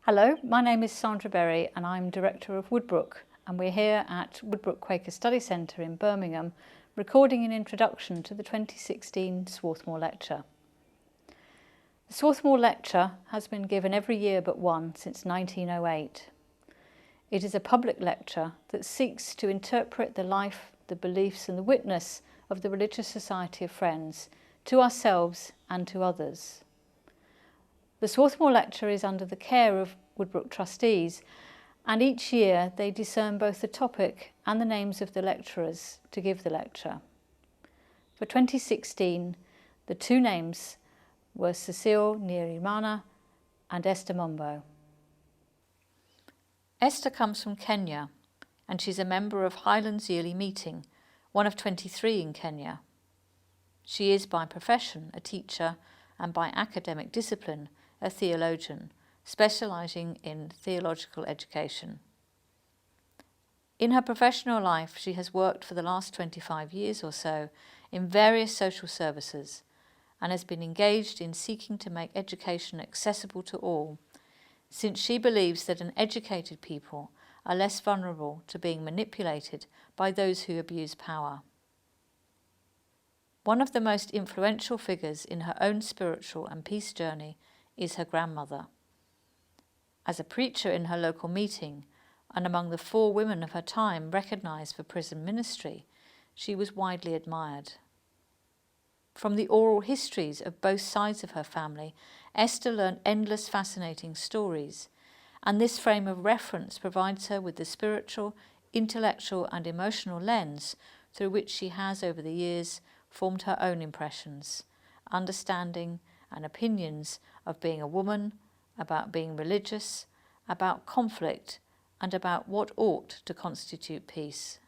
Hello, my name is Sandra Berry and I'm Director of Woodbrook, and we're here at Woodbrook Quaker Study Centre in Birmingham recording an introduction to the 2016 Swarthmore Lecture. The Swarthmore Lecture has been given every year but one since 1908. It is a public lecture that seeks to interpret the life, the beliefs and the witness of the Religious Society of Friends to ourselves and to others. The Swarthmore Lecture is under the care of Woodbrook trustees, and each year they discern both the topic and the names of the lecturers to give the lecture. For 2016, the two names were Cécile Nyiramana and Esther Mombo. Esther comes from Kenya, and she's a member of Highlands Yearly Meeting, one of 23 in Kenya. She is by profession a teacher and by academic discipline a theologian, specialising in theological education. In her professional life, she has worked for the last 25 years or so in various social services and has been engaged in seeking to make education accessible to all, since she believes that an educated people are less vulnerable to being manipulated by those who abuse power. One of the most influential figures in her own spiritual and peace journey is her grandmother. As a preacher in her local meeting, and among the 4 women of her time recognised for prison ministry, she was widely admired. From the oral histories of both sides of her family, Esther learned endless fascinating stories, and this frame of reference provides her with the spiritual, intellectual and emotional lens through which she has over the years formed her own impressions, understanding and opinions of being a woman, about being religious, about conflict, and about what ought to constitute peace.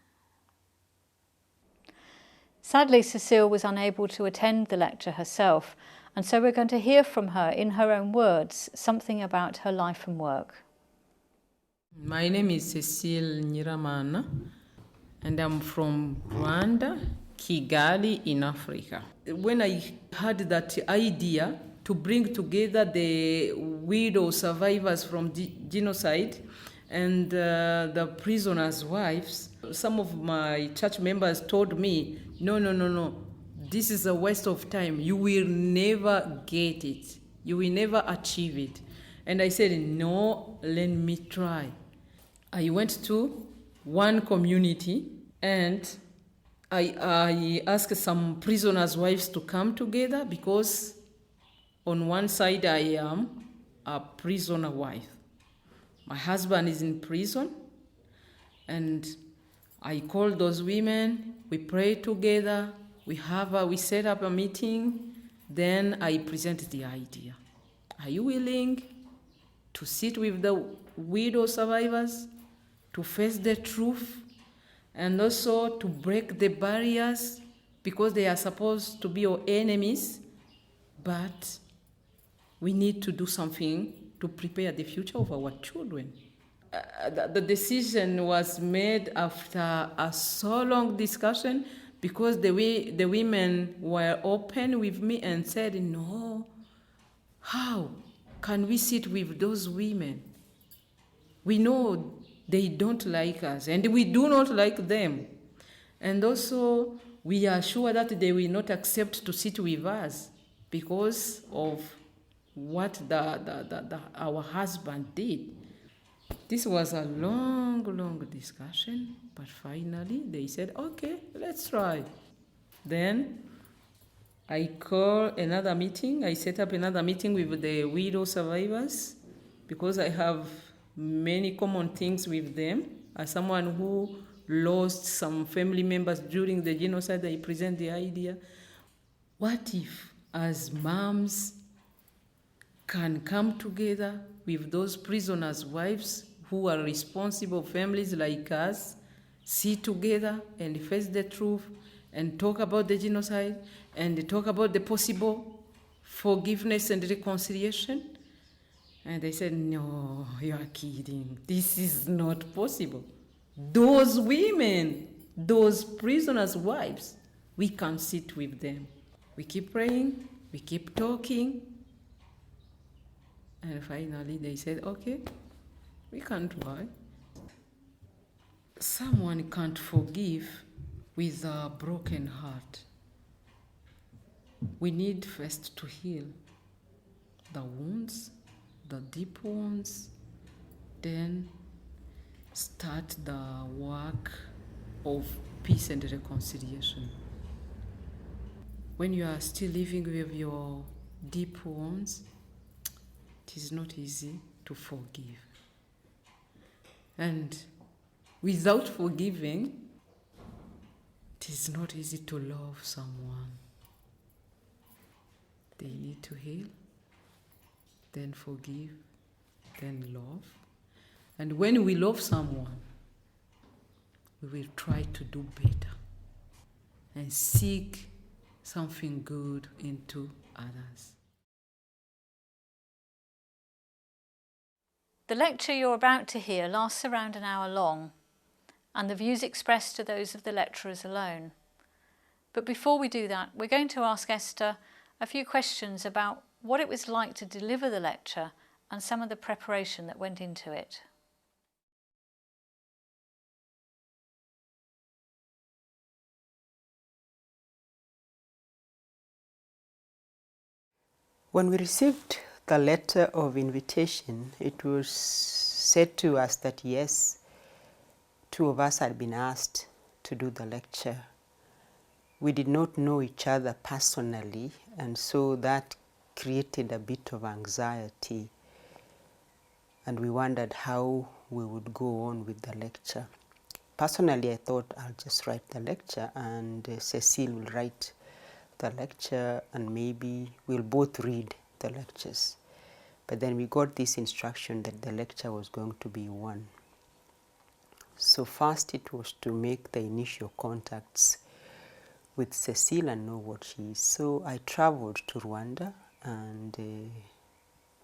Sadly, Cecile was unable to attend the lecture herself, and so we're going to hear from her in her own words something about her life and work. My name is Cecile Nyiramana, and I'm from Rwanda, Kigali in Africa. When I had that idea to bring together the widow survivors from genocide and the prisoners' wives, some of my church members told me, no, this is a waste of time. You will never get it. You will never achieve it. And I said, no, let me try. I went to one community and I asked some prisoners' wives to come together because on one side I am a prisoner wife. My husband is in prison, and I called those women, we prayed together, we set up a meeting, then I presented the idea. Are you willing to sit with the widow survivors, to face the truth, and also to break the barriers, because they are supposed to be your enemies, but we need to do something to prepare the future of our children. The decision was made after a so long discussion, because the women were open with me and said, no, how can we sit with those women? We know they don't like us, and we do not like them. And also, we are sure that they will not accept to sit with us because of what our husband did. This was a long discussion, but finally they said, okay, let's try. Then I called another meeting. I set up another meeting with the widow survivors because I have many common things with them. As someone who lost some family members during the genocide, I present the idea. What if, as moms, can come together with those prisoners' wives who are responsible families like us, sit together and face the truth and talk about the genocide and talk about the possible forgiveness and reconciliation? And they said, no, you are kidding. This is not possible. Those women, those prisoners' wives, we can sit with them. We keep praying, we keep talking, And finally they said, okay, we can try. Someone can't forgive with a broken heart. We need first to heal the wounds, the deep wounds, then start the work of peace and reconciliation. When you are still living with your deep wounds, it is not easy to forgive. And without forgiving, it is not easy to love someone. They need to heal, then forgive, then love. And when we love someone, we will try to do better and seek something good into others. The lecture you're about to hear lasts around an hour long, and the views expressed are those of the lecturers alone. But before we do that, we're going to ask Esther a few questions about what it was like to deliver the lecture and some of the preparation that went into it. When we received the letter of invitation, it was said to us that yes, two of us had been asked to do the lecture. We did not know each other personally, and so that created a bit of anxiety, and we wondered how we would go on with the lecture. Personally, I thought I'll just write the lecture and Cecile will write the lecture and maybe we'll both read the lectures. But then we got this instruction that the lecture was going to be one. So first it was to make the initial contacts with Cecile and know what she is. So I traveled to Rwanda and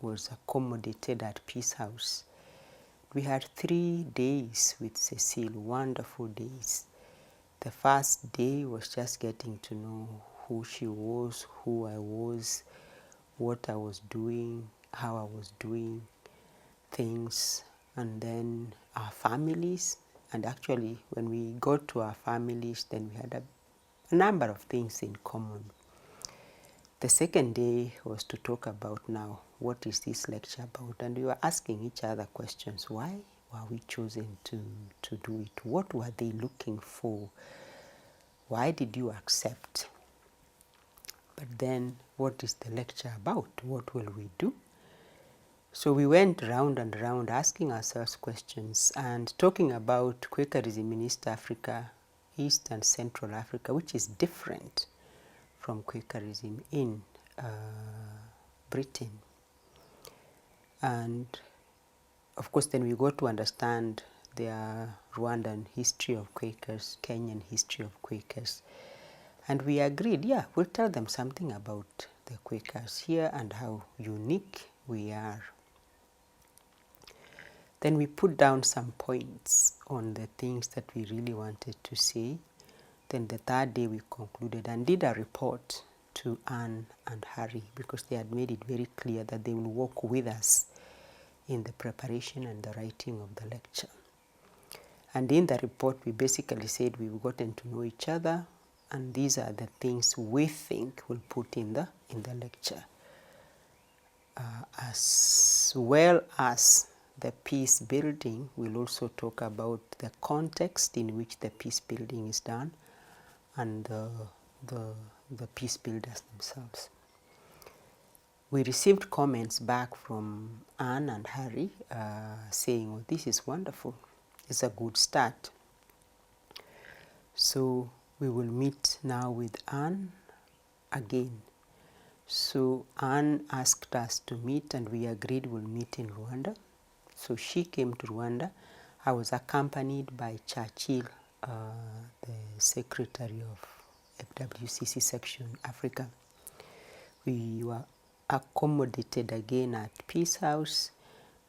was accommodated at Peace House. We had 3 days with Cecile, wonderful days. The first day was just getting to know who she was, who I was, what I was doing, how I was doing things, and then our families. And actually, when we got to our families, then we had a number of things in common. The second day was to talk about now, what is this lecture about? And we were asking each other questions. Why were we chosen to do it? What were they looking for? Why did you accept? But then, what is the lecture about? What will we do? So we went round and round asking ourselves questions and talking about Quakerism in East Africa, East and Central Africa, which is different from Quakerism in Britain. And of course, then we got to understand the Rwandan history of Quakers, Kenyan history of Quakers. And we agreed, yeah, we'll tell them something about the Quakers here and how unique we are. Then we put down some points on the things that we really wanted to say. Then the third day we concluded and did a report to Anne and Harry because they had made it very clear that they will work with us in the preparation and the writing of the lecture. And in the report we basically said we've gotten to know each other and these are the things we think we'll put in the lecture. As well as the peace building, we'll also talk about the context in which the peace building is done and the peace builders themselves. We received comments back from Anne and Harry saying, oh, this is wonderful, it's a good start. So we will meet now with Anne again. So Anne asked us to meet and we agreed we'll meet in Rwanda. So she came to Rwanda. I was accompanied by Cecile, the secretary of FWCC section Africa. We were accommodated again at Peace House,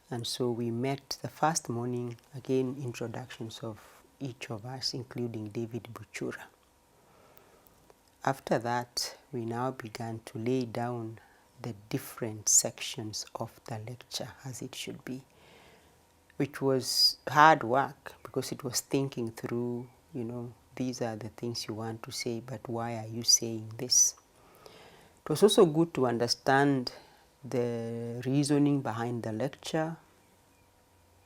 and so we met the first morning, again introductions of each of us, including David Buchura. After that, we now began to lay down the different sections of the lecture as it should be, which was hard work because it was thinking through, these are the things you want to say, but why are you saying this? It was also good to understand the reasoning behind the lecture,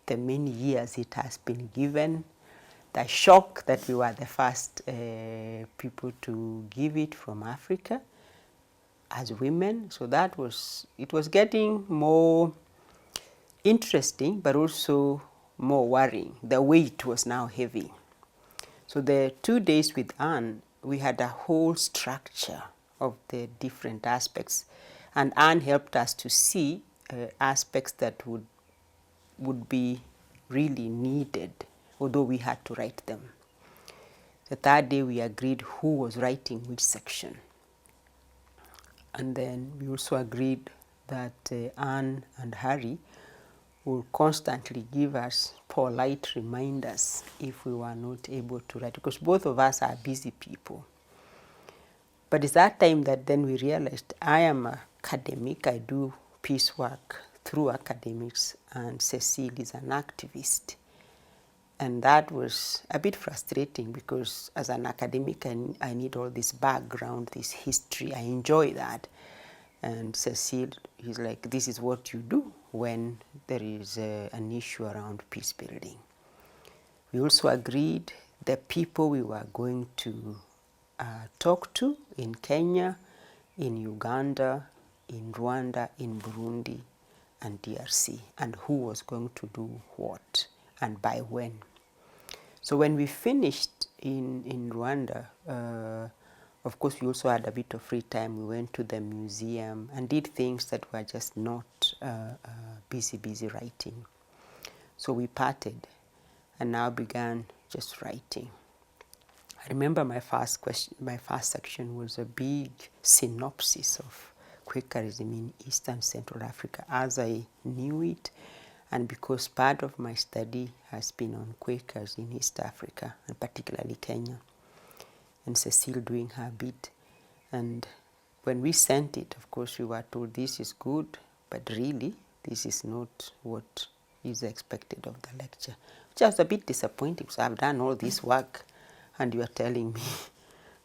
the many years it has been given, the shock that we were the first people to give it from Africa as women. So it was getting more interesting, but also more worrying. The weight was now heavy. So the 2 days with Anne, we had a whole structure of the different aspects. And Anne helped us to see aspects that would be really needed, although we had to write them. The third day we agreed who was writing which section. And then we also agreed that Anne and Harry will constantly give us polite reminders if we were not able to write, because both of us are busy people. But it's that time that then we realized I am an academic, I do peace work through academics, and Cecile is an activist. And that was a bit frustrating because as an academic, I need all this background, this history. I enjoy that. And Cecile is like, this is what you do when there is an issue around peace building. We also agreed the people we were going to talk to in Kenya, in Uganda, in Rwanda, in Burundi, and DRC, and who was going to do what and by when. So when we finished in Rwanda, of course we also had a bit of free time. We went to the museum and did things that were just not busy writing. So we parted and now began just writing. I remember my first section was a big synopsis of Quakerism in Eastern Central Africa as I knew it, and because part of my study has been on Quakers in East Africa, and particularly Kenya, and Cecile doing her bit. And when we sent it, of course, we were told this is good, but really this is not what is expected of the lecture, which was a bit disappointing. So I've done all this work and you are telling me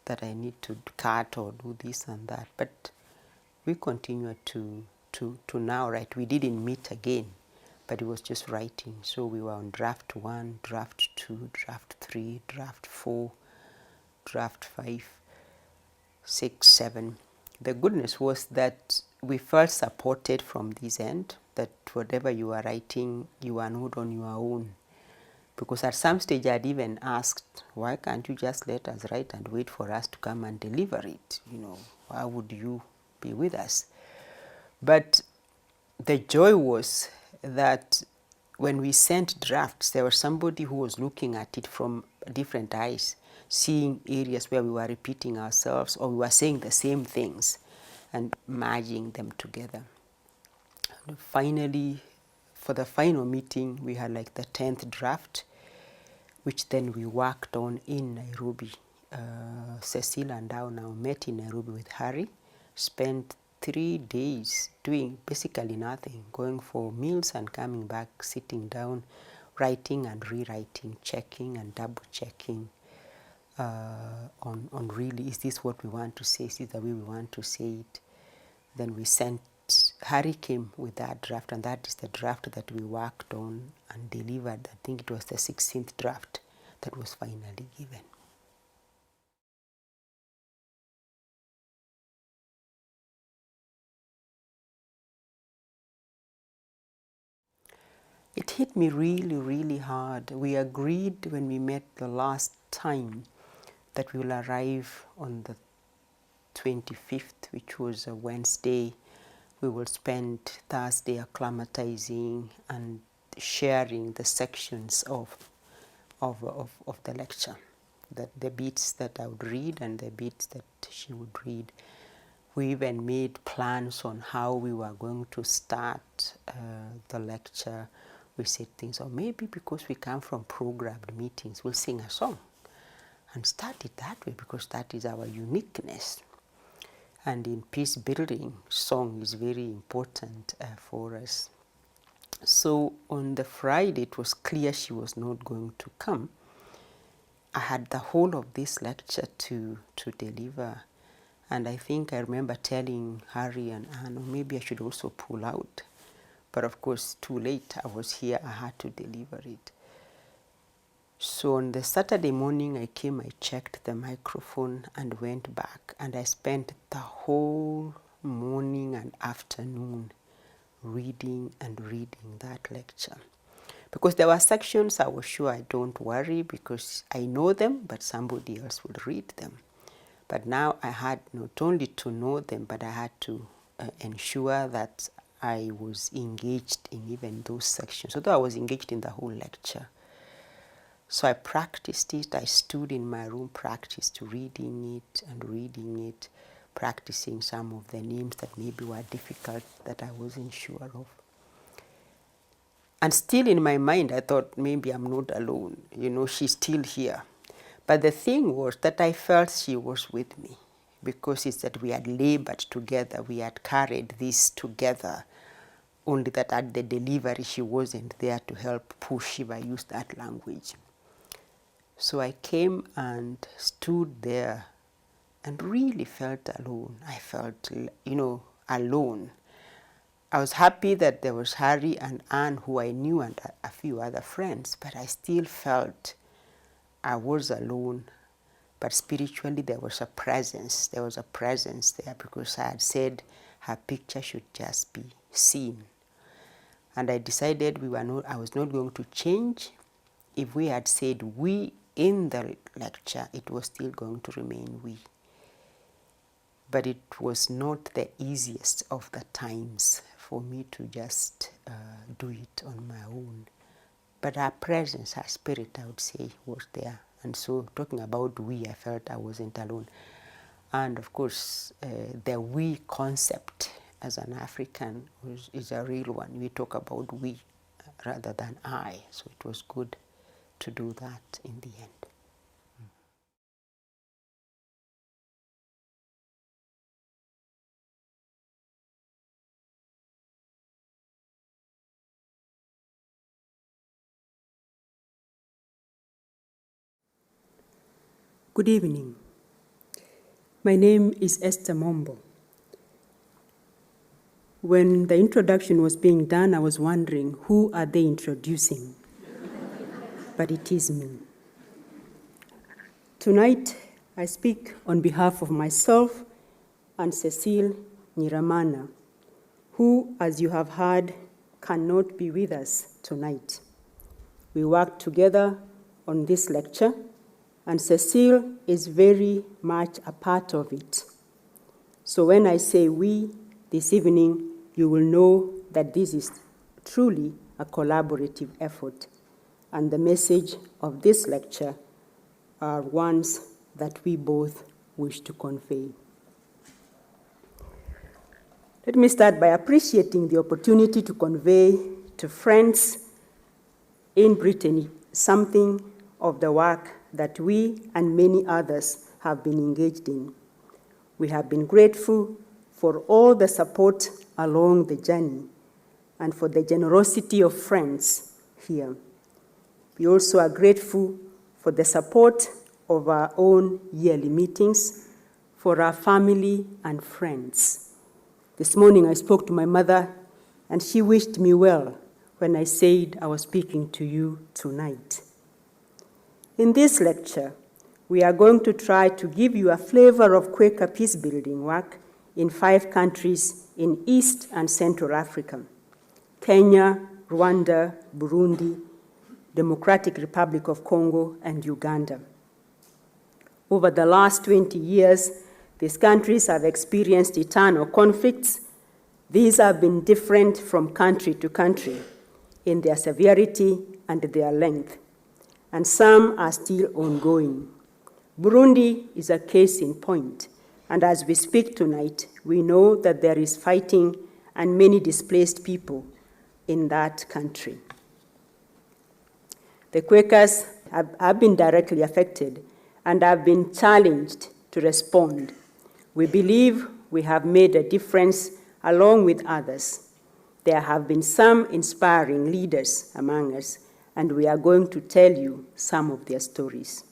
that I need to cut or do this and that. But we continued to now write. We didn't meet again, but it was just writing. So we were on draft 1, draft 2, draft 3, draft 4, draft 5, 6, 7. The goodness was that we felt supported from this end, that whatever you are writing, you are not on your own. Because at some stage I'd even asked, why can't you just let us write and wait for us to come and deliver it? Why would you be with us? But the joy was that when we sent drafts, there was somebody who was looking at it from different eyes, seeing areas where we were repeating ourselves or we were saying the same things and merging them together. And finally, for the final meeting, we had like the 10th draft, which then we worked on in Nairobi. Cecile and I now met in Nairobi with Harry, spent 3 days doing basically nothing, going for meals and coming back, sitting down, writing and rewriting, checking and double checking on really, is this what we want to say? Is this the way we want to say it? Then we sent, Harry came with that draft, and that is the draft that we worked on and delivered. I think it was the 16th draft that was finally given. It hit me really, really hard. We agreed when we met the last time that we will arrive on the 25th, which was a Wednesday. We will spend Thursday acclimatizing and sharing the sections of the lecture, the bits that I would read and the bits that she would read. We even made plans on how we were going to start the lecture. We said things, or maybe because we come from programmed meetings, we'll sing a song and start it that way because that is our uniqueness. And in peace building, song is very important for us. So on the Friday, it was clear she was not going to come. I had the whole of this lecture to deliver. And I think I remember telling Harry and Anne, oh, maybe I should also pull out. But of course, too late. I was here. I had to deliver it. So on the Saturday morning, I came, I checked the microphone and went back. And I spent the whole morning and afternoon reading and reading that lecture. Because there were sections I was sure I don't worry because I know them, but somebody else would read them. But now I had not only to know them, but I had to ensure that I was engaged in even those sections, although I was engaged in the whole lecture. So I practiced it. I stood in my room, practiced reading it, practicing some of the names that maybe were difficult that I wasn't sure of. And still in my mind, I thought maybe I'm not alone. You know, she's still here. But the thing was that I felt she was with me because it's that we had labored together, we had carried this together, only that at the delivery she wasn't there to help push if I used that language. So I came and stood there and really felt alone. I felt, alone. I was happy that there was Harry and Anne, who I knew, and a few other friends, but I still felt I was alone. But spiritually, there was a presence. There was a presence there because I had said her picture should just be seen. And I decided I was not going to change. If we had said we in the lecture, it was still going to remain we. But it was not the easiest of the times for me to just do it on my own. But her presence, her spirit, I would say, was there. And so talking about we, I felt I wasn't alone. And of course, the we concept as an African is a real one. We talk about we rather than I. So it was good to do that in the end. Good evening. My name is Esther Mombo. When the introduction was being done, I was wondering, who are they introducing? But it is me. Tonight, I speak on behalf of myself and Cécile Nyiramana, who, as you have heard, cannot be with us tonight. We worked together on this lecture, and Cecile is very much a part of it. So when I say we this evening, you will know that this is truly a collaborative effort, and the message of this lecture are ones that we both wish to convey. Let me start by appreciating the opportunity to convey to friends in Brittany something of the work that we and many others have been engaged in. We have been grateful for all the support along the journey and for the generosity of friends here. We also are grateful for the support of our own yearly meetings, for our family and friends. This morning I spoke to my mother and she wished me well when I said I was speaking to you tonight. In this lecture, we are going to try to give you a flavor of Quaker peacebuilding work in 5 countries in East and Central Africa: Kenya, Rwanda, Burundi, Democratic Republic of Congo, and Uganda. Over the last 20 years, these countries have experienced eternal conflicts. These have been different from country to country in their severity and their length, and some are still ongoing. Burundi is a case in point, and as we speak tonight, we know that there is fighting and many displaced people in that country. The Quakers have been directly affected and have been challenged to respond. We believe we have made a difference along with others. There have been some inspiring leaders among us, and we are going to tell you some of their stories.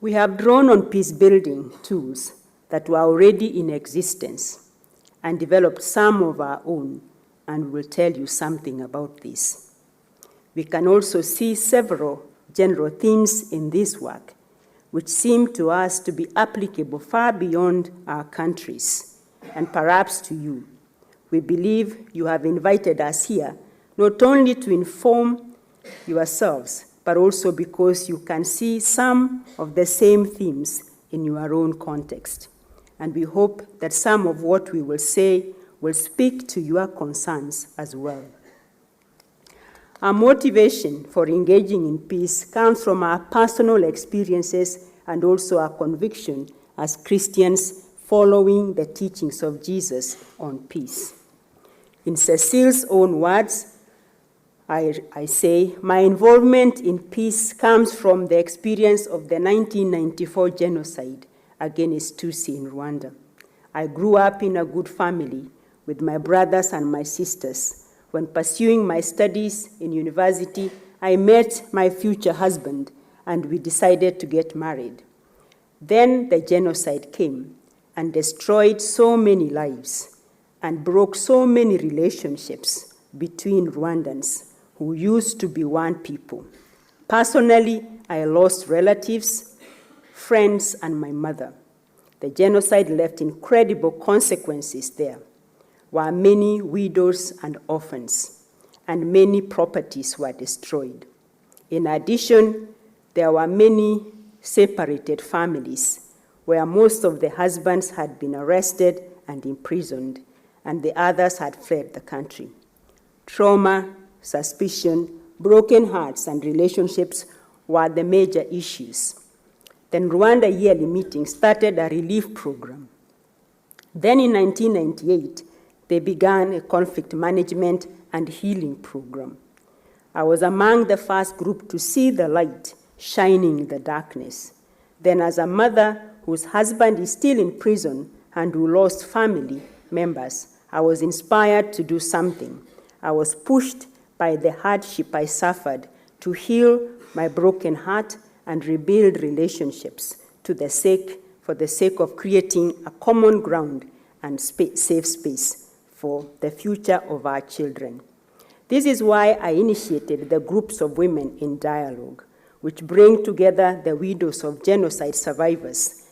We have drawn on peace-building tools that were already in existence and developed some of our own, and we will tell you something about this. We can also see several general themes in this work, which seem to us to be applicable far beyond our countries, and perhaps to you. We believe you have invited us here not only to inform yourselves, but also because you can see some of the same themes in your own context. And we hope that some of what we will say will speak to your concerns as well. Our motivation for engaging in peace comes from our personal experiences and also our conviction as Christians following the teachings of Jesus on peace. In Cecile's own words, I say, my involvement in peace comes from the experience of the 1994 genocide against Tutsi in Rwanda. I grew up in a good family with my brothers and my sisters. When pursuing my studies in university, I met my future husband and we decided to get married. Then the genocide came and destroyed so many lives and broke so many relationships between Rwandans who used to be one people. Personally, I lost relatives, friends, and my mother. The genocide left incredible consequences there, where many widows and orphans, and many properties were destroyed. In addition, there were many separated families, where most of the husbands had been arrested and imprisoned, and the others had fled the country. Trauma, suspicion, broken hearts, and relationships were the major issues. Then Rwanda yearly meeting started a relief program. Then in 1998, they began a conflict management and healing program. I was among the first group to see the light shining in the darkness. Then as a mother whose husband is still in prison and who lost family members, I was inspired to do something. I was pushed by the hardship I suffered to heal my broken heart and rebuild relationships for the sake of creating a common ground and safe space for the future of our children. This is why I initiated the groups of women in dialogue, which bring together the widows of genocide survivors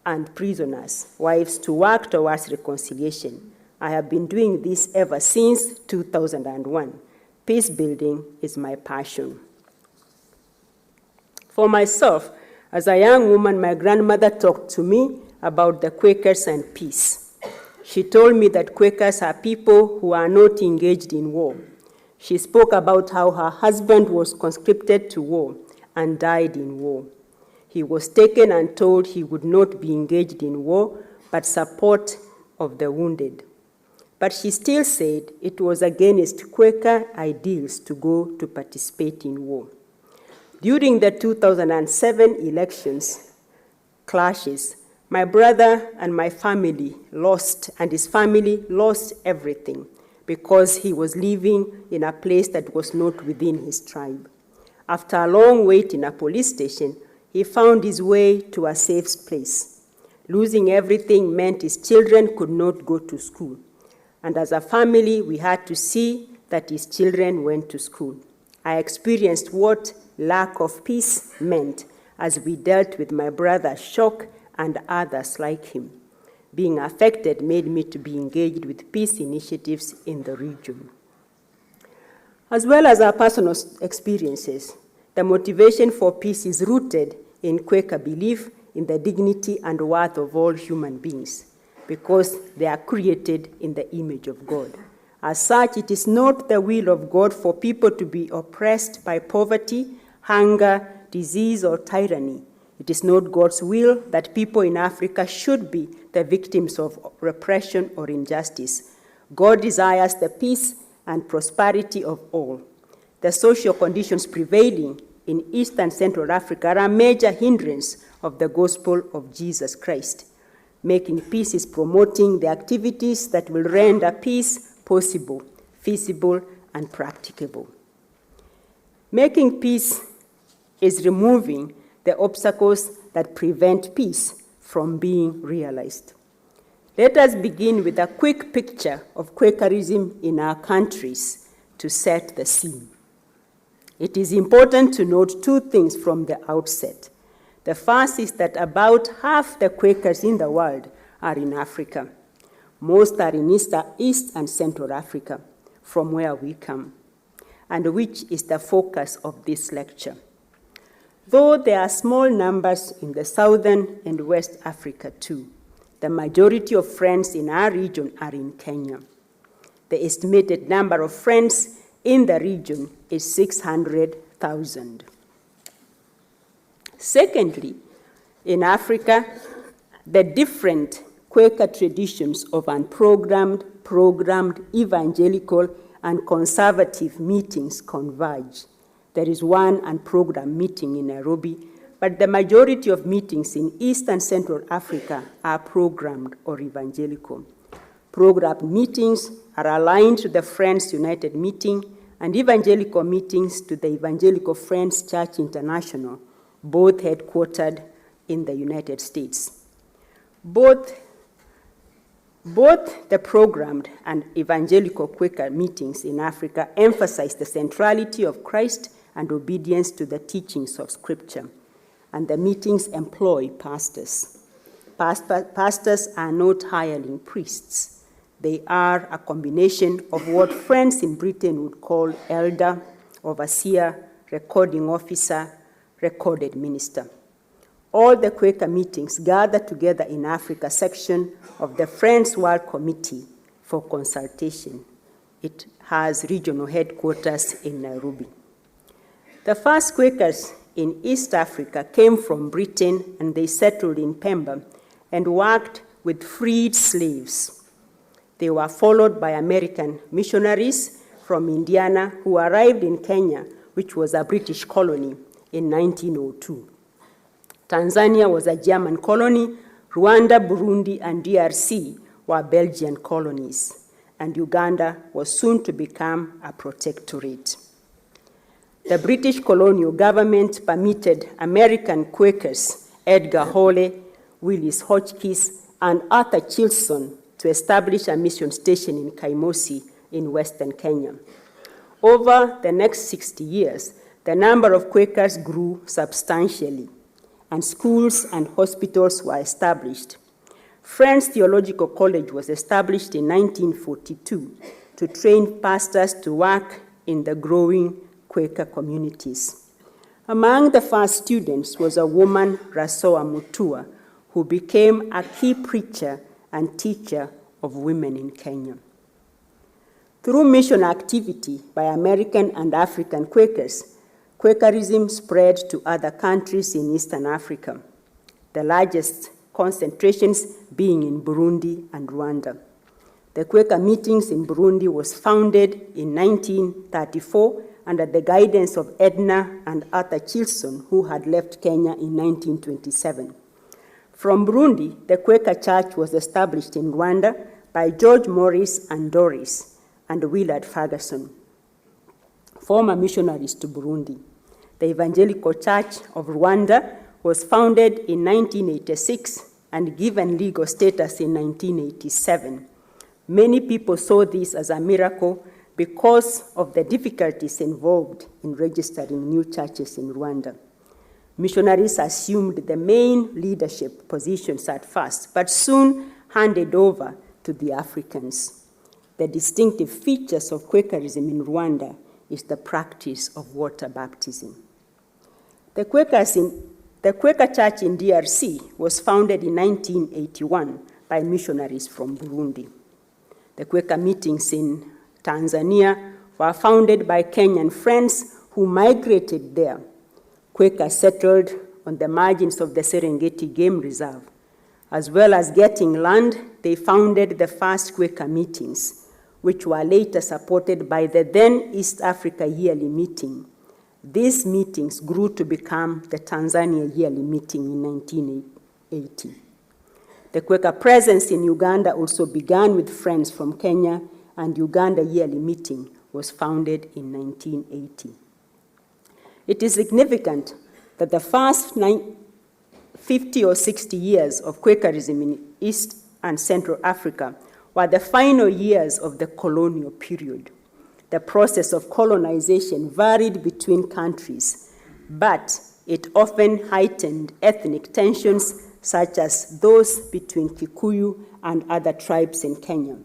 and prisoners' wives to work towards reconciliation. I have been doing this ever since 2001. Peace building is my passion. For myself, as a young woman, my grandmother talked to me about the Quakers and peace. She told me that Quakers are people who are not engaged in war. She spoke about how her husband was conscripted to war and died in war. He was taken and told he would not be engaged in war, but support of the wounded. But she still said it was against Quaker ideals to go to participate in war. During the 2007 elections clashes, my brother and my family his family lost everything because he was living in a place that was not within his tribe. After a long wait in a police station, he found his way to a safe place. Losing everything meant his children could not go to school. And as a family, we had to see that his children went to school. I experienced what lack of peace meant as we dealt with my brother's shock and others like him. Being affected made me to be engaged with peace initiatives in the region. As well as our personal experiences, the motivation for peace is rooted in Quaker belief in the dignity and worth of all human beings, because they are created in the image of God. As such, it is not the will of God for people to be oppressed by poverty, hunger, disease, or tyranny. It is not God's will that people in Africa should be the victims of repression or injustice. God desires the peace and prosperity of all. The social conditions prevailing in East and Central Africa are a major hindrance of the gospel of Jesus Christ. Making peace is promoting the activities that will render peace possible, feasible, and practicable. Making peace is removing the obstacles that prevent peace from being realized. Let us begin with a quick picture of Quakerism in our countries to set the scene. It is important to note two things from the outset. The first is that about half the Quakers in the world are in Africa. Most are in East and Central Africa, from where we come, and which is the focus of this lecture. Though there are small numbers in the Southern and West Africa too, the majority of Friends in our region are in Kenya. The estimated number of Friends in the region is 600,000. Secondly, in Africa, the different Quaker traditions of unprogrammed, programmed, evangelical, and conservative meetings converge. There is one unprogrammed meeting in Nairobi, but the majority of meetings in East and Central Africa are programmed or evangelical. Programmed meetings are aligned to the Friends United meeting, and evangelical meetings to the Evangelical Friends Church International, both headquartered in the United States. Both the programmed and evangelical Quaker meetings in Africa emphasize the centrality of Christ and obedience to the teachings of Scripture, and the meetings employ pastors. Pastors are not hireling priests. They are a combination of what Friends in Britain would call elder, overseer, recording officer, recorded minister. All the Quaker meetings gather together in Africa section of the Friends World Committee for consultation. It has regional headquarters in Nairobi. The first Quakers in East Africa came from Britain, and they settled in Pemba and worked with freed slaves. They were followed by American missionaries from Indiana who arrived in Kenya, which was a British colony, in 1902. Tanzania was a German colony. Rwanda, Burundi, and DRC were Belgian colonies, and Uganda was soon to become a protectorate. The British colonial government permitted American Quakers, Edgar Hole, Willis Hotchkiss, and Arthur Chilson to establish a mission station in Kaimosi in Western Kenya. Over the next 60 years, the number of Quakers grew substantially, and schools and hospitals were established. Friends Theological College was established in 1942 to train pastors to work in the growing Quaker communities. Among the first students was a woman, Rasoa Mutua, who became a key preacher and teacher of women in Kenya. Through mission activity by American and African Quakers, Quakerism spread to other countries in Eastern Africa, the largest concentrations being in Burundi and Rwanda. The Quaker meetings in Burundi was founded in 1934 under the guidance of Edna and Arthur Chilson, who had left Kenya in 1927. From Burundi, the Quaker Church was established in Rwanda by George Morris and Doris and Willard Ferguson, former missionaries to Burundi. The Evangelical Church of Rwanda was founded in 1986 and given legal status in 1987. Many people saw this as a miracle because of the difficulties involved in registering new churches in Rwanda. Missionaries assumed the main leadership positions at first, but soon handed over to the Africans. The distinctive features of Quakerism in Rwanda is the practice of water baptism. The Quaker Church in DRC was founded in 1981 by missionaries from Burundi. The Quaker meetings in Tanzania were founded by Kenyan Friends who migrated there. Quakers settled on the margins of the Serengeti Game Reserve. As well as getting land, they founded the first Quaker meetings, which were later supported by the then East Africa Yearly Meeting. These meetings grew to become the Tanzania Yearly Meeting in 1980. The Quaker presence in Uganda also began with friends from Kenya, and Uganda Yearly Meeting was founded in 1980. It is significant that the first 50 or 60 years of Quakerism in East and Central Africa were the final years of the colonial period. The process of colonization varied between countries, but it often heightened ethnic tensions such as those between Kikuyu and other tribes in Kenya,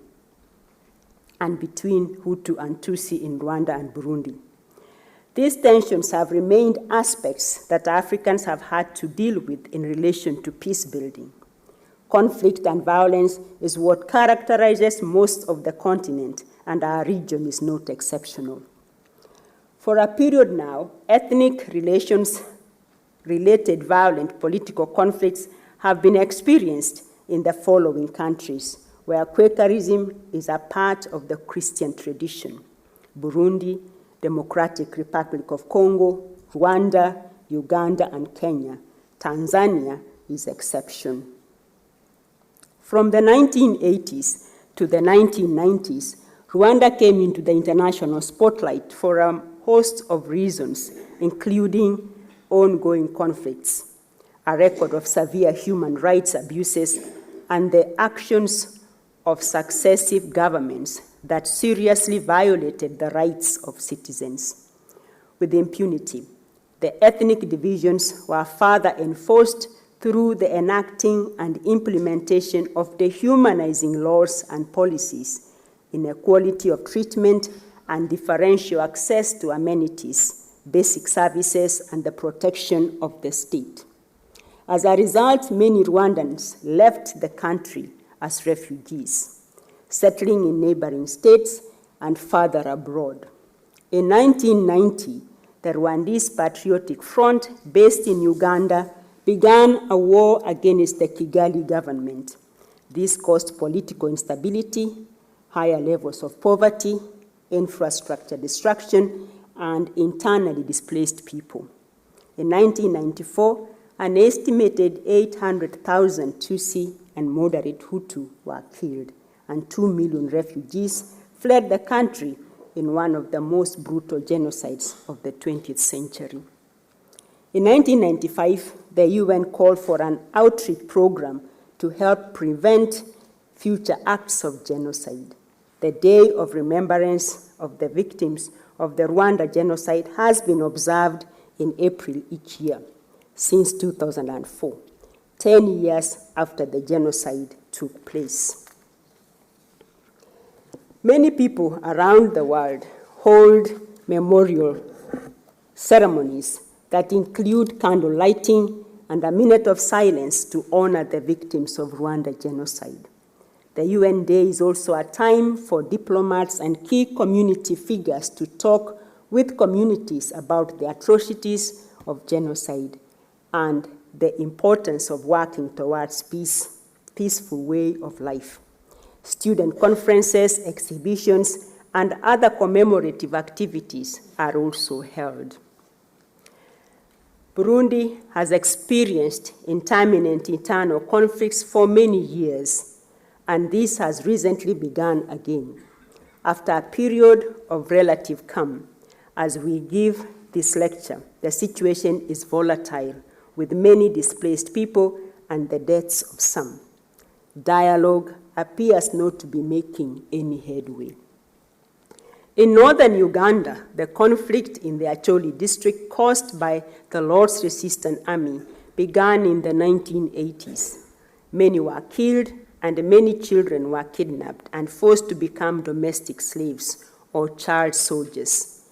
and between Hutu and Tutsi in Rwanda and Burundi. These tensions have remained aspects that Africans have had to deal with in relation to peace building. Conflict and violence is what characterizes most of the continent, and our region is not exceptional. For a period now, ethnic relations-related violent political conflicts have been experienced in the following countries, where Quakerism is a part of the Christian tradition: Burundi, Democratic Republic of Congo, Rwanda, Uganda, and Kenya. Tanzania is exception. From the 1980s to the 1990s, Rwanda came into the international spotlight for a host of reasons, including ongoing conflicts, a record of severe human rights abuses, and the actions of successive governments that seriously violated the rights of citizens. With impunity, the ethnic divisions were further enforced through the enacting and implementation of dehumanizing laws and policies, inequality of treatment, and differential access to amenities, basic services, and the protection of the state. As a result, many Rwandans left the country as refugees, settling in neighboring states and further abroad. In 1990, the Rwandese Patriotic Front, based in Uganda, began a war against the Kigali government. This caused political instability, higher levels of poverty, infrastructure destruction, and internally displaced people. In 1994, an estimated 800,000 Tutsi and moderate Hutu were killed, and 2 million refugees fled the country in one of the most brutal genocides of the 20th century. In 1995, the UN called for an outreach program to help prevent future acts of genocide. The Day of Remembrance of the Victims of the Rwanda genocide has been observed in April each year since 2004, 10 years after the genocide took place. Many people around the world hold memorial ceremonies that include candle lighting and a minute of silence to honor the victims of Rwanda genocide. The UN Day is also a time for diplomats and key community figures to talk with communities about the atrocities of genocide and the importance of working towards peaceful way of life. Student conferences, exhibitions, and other commemorative activities are also held. Burundi has experienced intermittent internal conflicts for many years, and this has recently begun again. After a period of relative calm, as we give this lecture, the situation is volatile, with many displaced people and the deaths of some. Dialogue appears not to be making any headway. In northern Uganda, the conflict in the Acholi district caused by the Lord's Resistance Army began in the 1980s. Many were killed and many children were kidnapped and forced to become domestic slaves or child soldiers.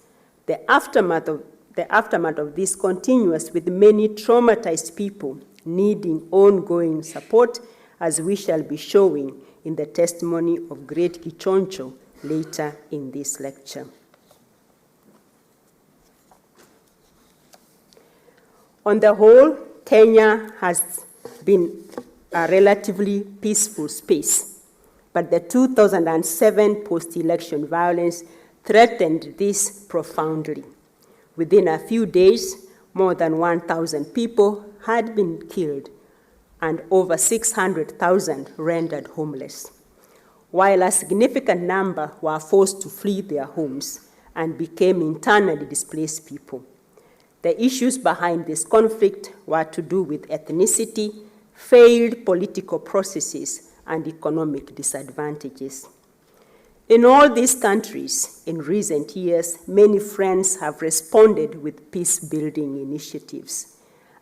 The aftermath of this continues, with many traumatized people needing ongoing support, as we shall be showing in the testimony of Great Kichoncho later in this lecture. On the whole, Kenya has been a relatively peaceful space, but the 2007 post-election violence threatened this profoundly. Within a few days, more than 1,000 people had been killed, and over 600,000 rendered homeless, while a significant number were forced to flee their homes and became internally displaced people. The issues behind this conflict were to do with ethnicity, failed political processes, and economic disadvantages. In all these countries, in recent years, many friends have responded with peace-building initiatives.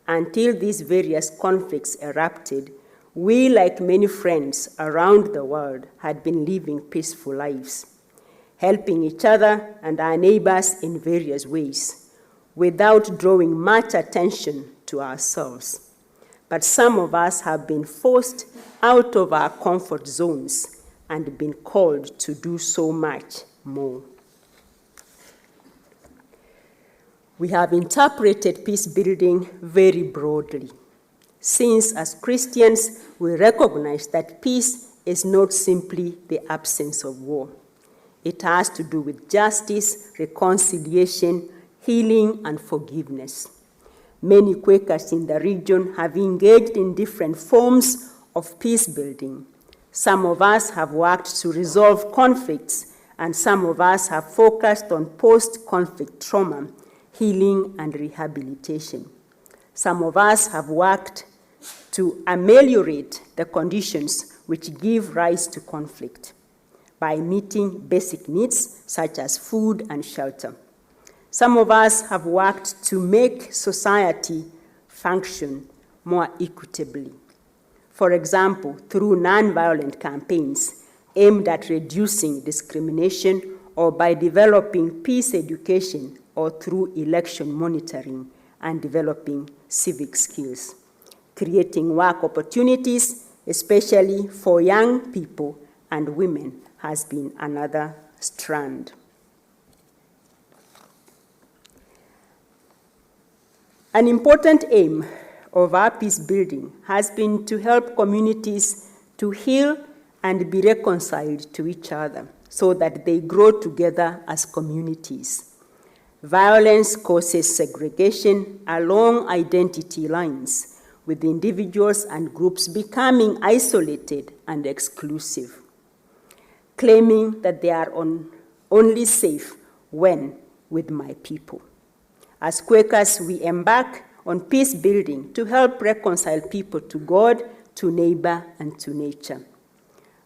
Until these various conflicts erupted, we, like many friends around the world, had been living peaceful lives, helping each other and our neighbors in various ways, without drawing much attention to ourselves. But some of us have been forced out of our comfort zones and been called to do so much more. We have interpreted peace building very broadly, since as Christians we recognize that peace is not simply the absence of war. It has to do with justice, reconciliation, healing, and forgiveness. Many Quakers in the region have engaged in different forms of peace building. Some of us have worked to resolve conflicts, and some of us have focused on post-conflict trauma, healing, and rehabilitation. Some of us have worked to ameliorate the conditions which give rise to conflict by meeting basic needs such as food and shelter. Some of us have worked to make society function more equitably. For example, through nonviolent campaigns aimed at reducing discrimination, or by developing peace education, or through election monitoring and developing civic skills. Creating work opportunities, especially for young people and women, has been another strand. An important aim of our peace building has been to help communities to heal and be reconciled to each other so that they grow together as communities. Violence causes segregation along identity lines, with individuals and groups becoming isolated and exclusive, claiming that they are only safe when with my people. As Quakers, we embark on peace building to help reconcile people to God, to neighbor, and to nature.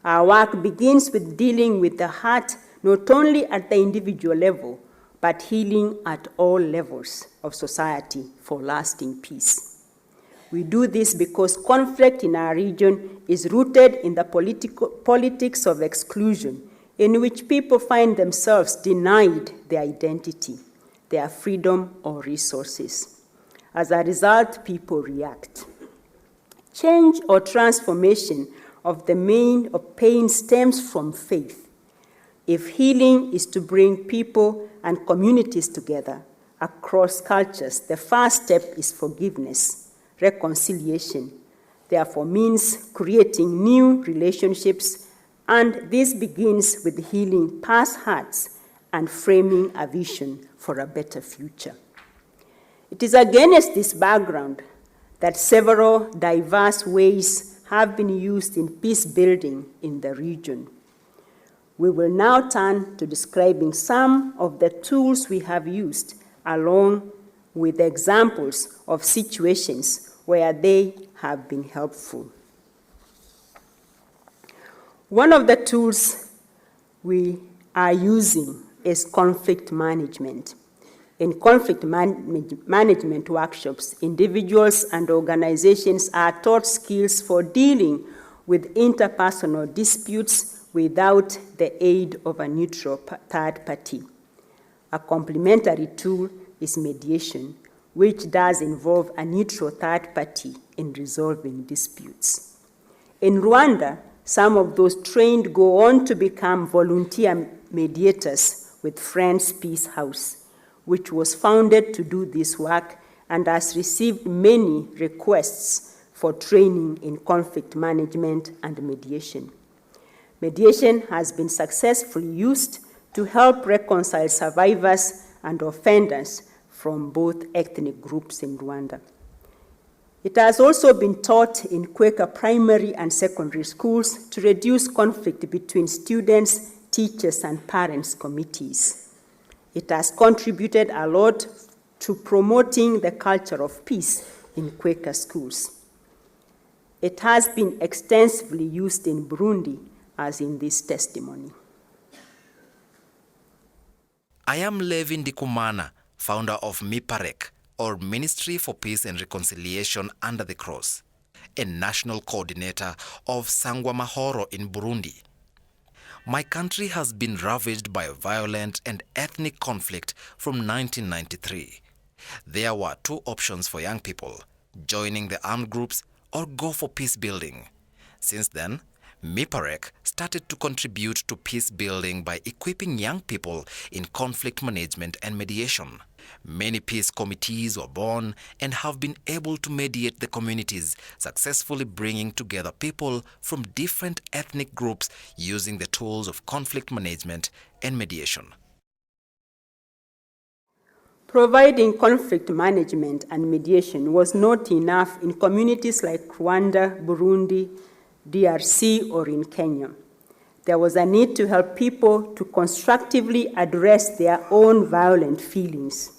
Our work begins with dealing with the heart, not only at the individual level, but healing at all levels of society for lasting peace. We do this because conflict in our region is rooted in the politics of exclusion, in which people find themselves denied their identity, their freedom, or resources. As a result, people react. Change or transformation of the pain stems from faith. If healing is to bring people and communities together across cultures, the first step is forgiveness, reconciliation. Therefore means creating new relationships, and this begins with healing past hurts and framing a vision for a better future. It is against this background that several diverse ways have been used in peace building in the region. We will now turn to describing some of the tools we have used, along with examples of situations where they have been helpful. One of the tools we are using is conflict management. In conflict management workshops, individuals and organizations are taught skills for dealing with interpersonal disputes without the aid of a neutral third party. A complementary tool is mediation, which does involve a neutral third party in resolving disputes. In Rwanda, some of those trained go on to become volunteer mediators with Friends Peace House, which was founded to do this work and has received many requests for training in conflict management and mediation. Mediation has been successfully used to help reconcile survivors and offenders from both ethnic groups in Rwanda. It has also been taught in Quaker primary and secondary schools to reduce conflict between students, teachers, and parents' committees. It has contributed a lot to promoting the culture of peace in Quaker schools. It has been extensively used in Burundi, as in this testimony. I am Levi Ndikumana, founder of MIPAREC, or Ministry for Peace and Reconciliation Under the Cross, a national coordinator of Sangwa Mahoro in Burundi. My country has been ravaged by violent and ethnic conflict from 1993. There were two options for young people: joining the armed groups or go for peace building. Since then, MIPAREC started to contribute to peace building by equipping young people in conflict management and mediation. Many peace committees were born and have been able to mediate the communities, successfully bringing together people from different ethnic groups using the tools of conflict management and mediation. Providing conflict management and mediation was not enough in communities like Rwanda, Burundi, DRC, or in Kenya. There was a need to help people to constructively address their own violent feelings.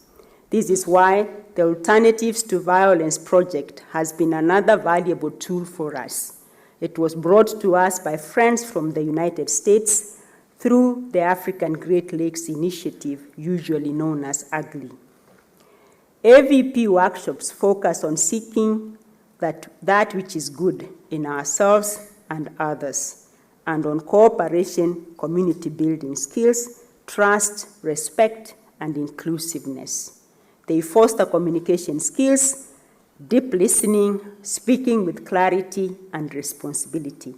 This is why the Alternatives to Violence project has been another valuable tool for us. It was brought to us by friends from the United States through the African Great Lakes Initiative, usually known as AGLI. AVP workshops focus on seeking that which is good in ourselves and others, and on cooperation, community building skills, trust, respect, and inclusiveness. They foster communication skills, deep listening, speaking with clarity and responsibility,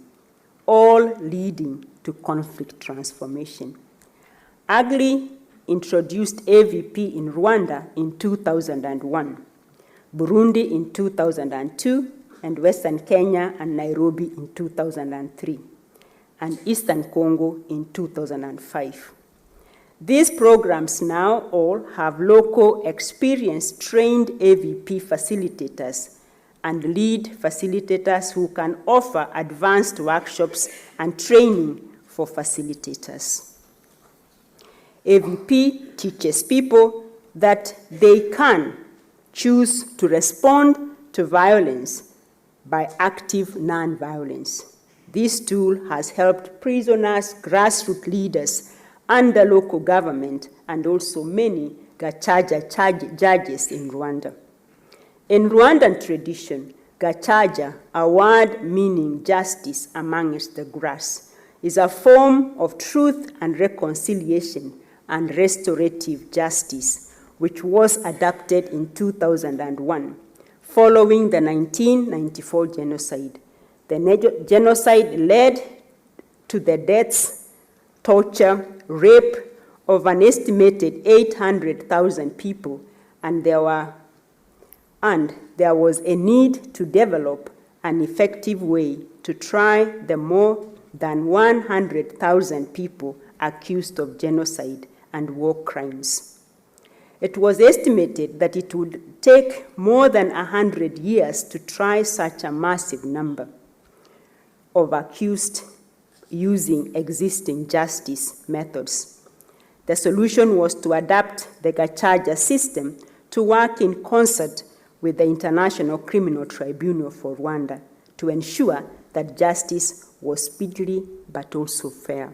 all leading to conflict transformation. AGLI introduced AVP in Rwanda in 2001, Burundi in 2002, and Western Kenya and Nairobi in 2003, and Eastern Congo in 2005. These programs now all have local experienced trained AVP facilitators and lead facilitators who can offer advanced workshops and training for facilitators. AVP teaches people that they can choose to respond to violence by active nonviolence. This tool has helped prisoners, grassroots leaders, and the local government, and also many Gacaca judges in Rwanda. In Rwandan tradition, Gacaca, a word meaning justice amongst the grass, is a form of truth and reconciliation and restorative justice, which was adopted in 2001, following the 1994 genocide. The genocide led to the deaths, torture, rape of an estimated 800,000 people, and there was a need to develop an effective way to try the more than 100,000 people accused of genocide and war crimes. It was estimated that it would take more than 100 years to try such a massive number of accused using existing justice methods. The solution was to adapt the Gacaca system to work in concert with the International Criminal Tribunal for Rwanda to ensure that justice was speedy but also fair.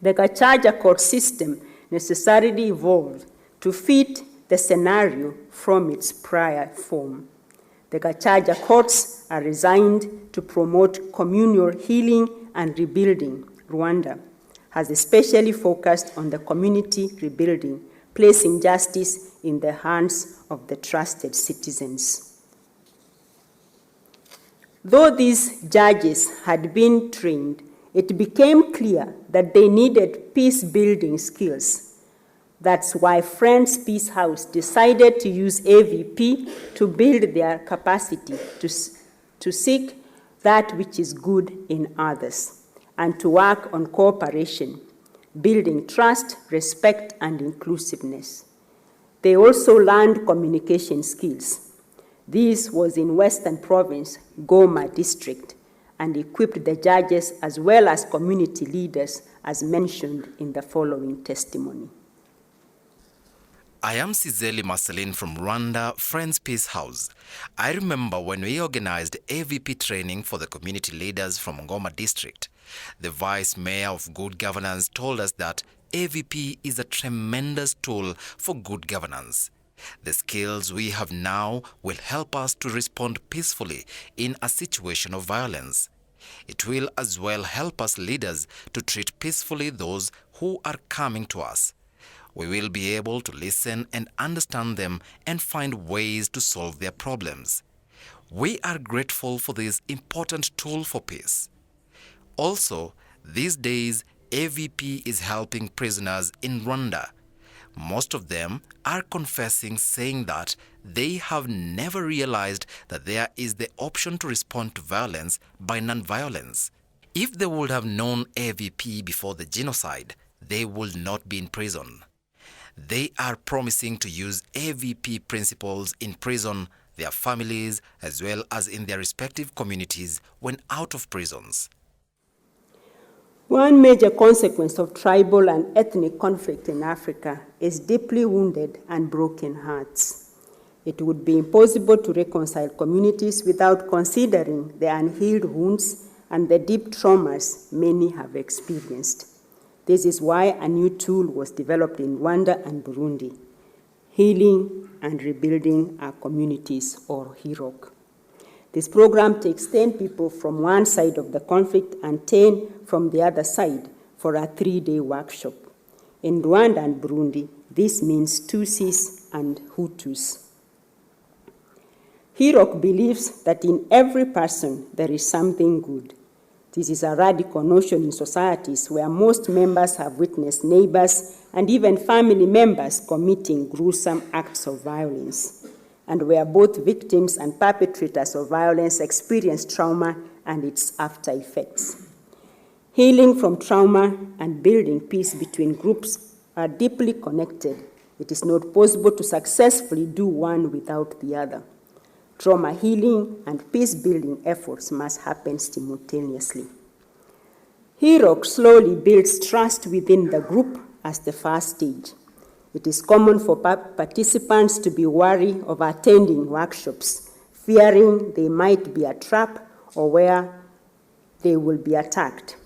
The Gacaca court system necessarily evolved to fit the scenario from its prior form. The Gacaca courts are designed to promote communal healing and rebuilding. Rwanda has especially focused on the community rebuilding, placing justice in the hands of the trusted citizens. Though these judges had been trained, it became clear that they needed peace-building skills. That's why Friends Peace House decided to use AVP to build their capacity to seek that which is good in others, and to work on cooperation, building trust, respect, and inclusiveness. They also learned communication skills. This was in Western Province, Goma District, and equipped the judges as well as community leaders, as mentioned in the following testimony. I am Cecile Marceline from Rwanda Friends Peace House. I remember when we organized AVP training for the community leaders from Ngoma District. The Vice Mayor of Good Governance told us that AVP is a tremendous tool for good governance. The skills we have now will help us to respond peacefully in a situation of violence. It will as well help us leaders to treat peacefully those who are coming to us. We will be able to listen and understand them and find ways to solve their problems. We are grateful for this important tool for peace. Also, these days, AVP is helping prisoners in Rwanda. Most of them are confessing, saying that they have never realized that there is the option to respond to violence by non-violence. If they would have known AVP before the genocide, they would not be in prison. They are promising to use AVP principles in prison, their families, as well as in their respective communities when out of prisons. One major consequence of tribal and ethnic conflict in Africa is deeply wounded and broken hearts. It would be impossible to reconcile communities without considering the unhealed wounds and the deep traumas many have experienced. This is why a new tool was developed in Rwanda and Burundi, Healing and Rebuilding Our Communities, or HIROC. This program takes 10 people from one side of the conflict and 10 from the other side for a 3-day workshop. In Rwanda and Burundi, this means Tutsis and Hutus. HIROC believes that in every person there is something good. This is a radical notion in societies where most members have witnessed neighbors and even family members committing gruesome acts of violence, and where both victims and perpetrators of violence experience trauma and its after effects. Healing from trauma and building peace between groups are deeply connected. It is not possible to successfully do one without the other. Trauma healing and peace-building efforts must happen simultaneously. HIROC slowly builds trust within the group as the first stage. It is common for participants to be wary of attending workshops, fearing they might be a trap or where they will be attacked,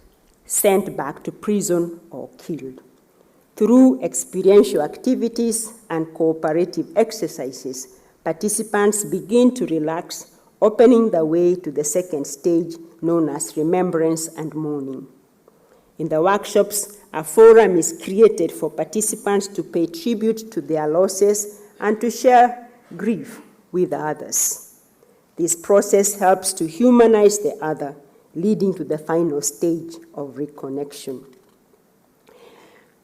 sent back to prison, or killed. Through experiential activities and cooperative exercises, participants begin to relax, opening the way to the second stage known as remembrance and mourning. In the workshops, a forum is created for participants to pay tribute to their losses and to share grief with others. This process helps to humanize the other, leading to the final stage of reconnection.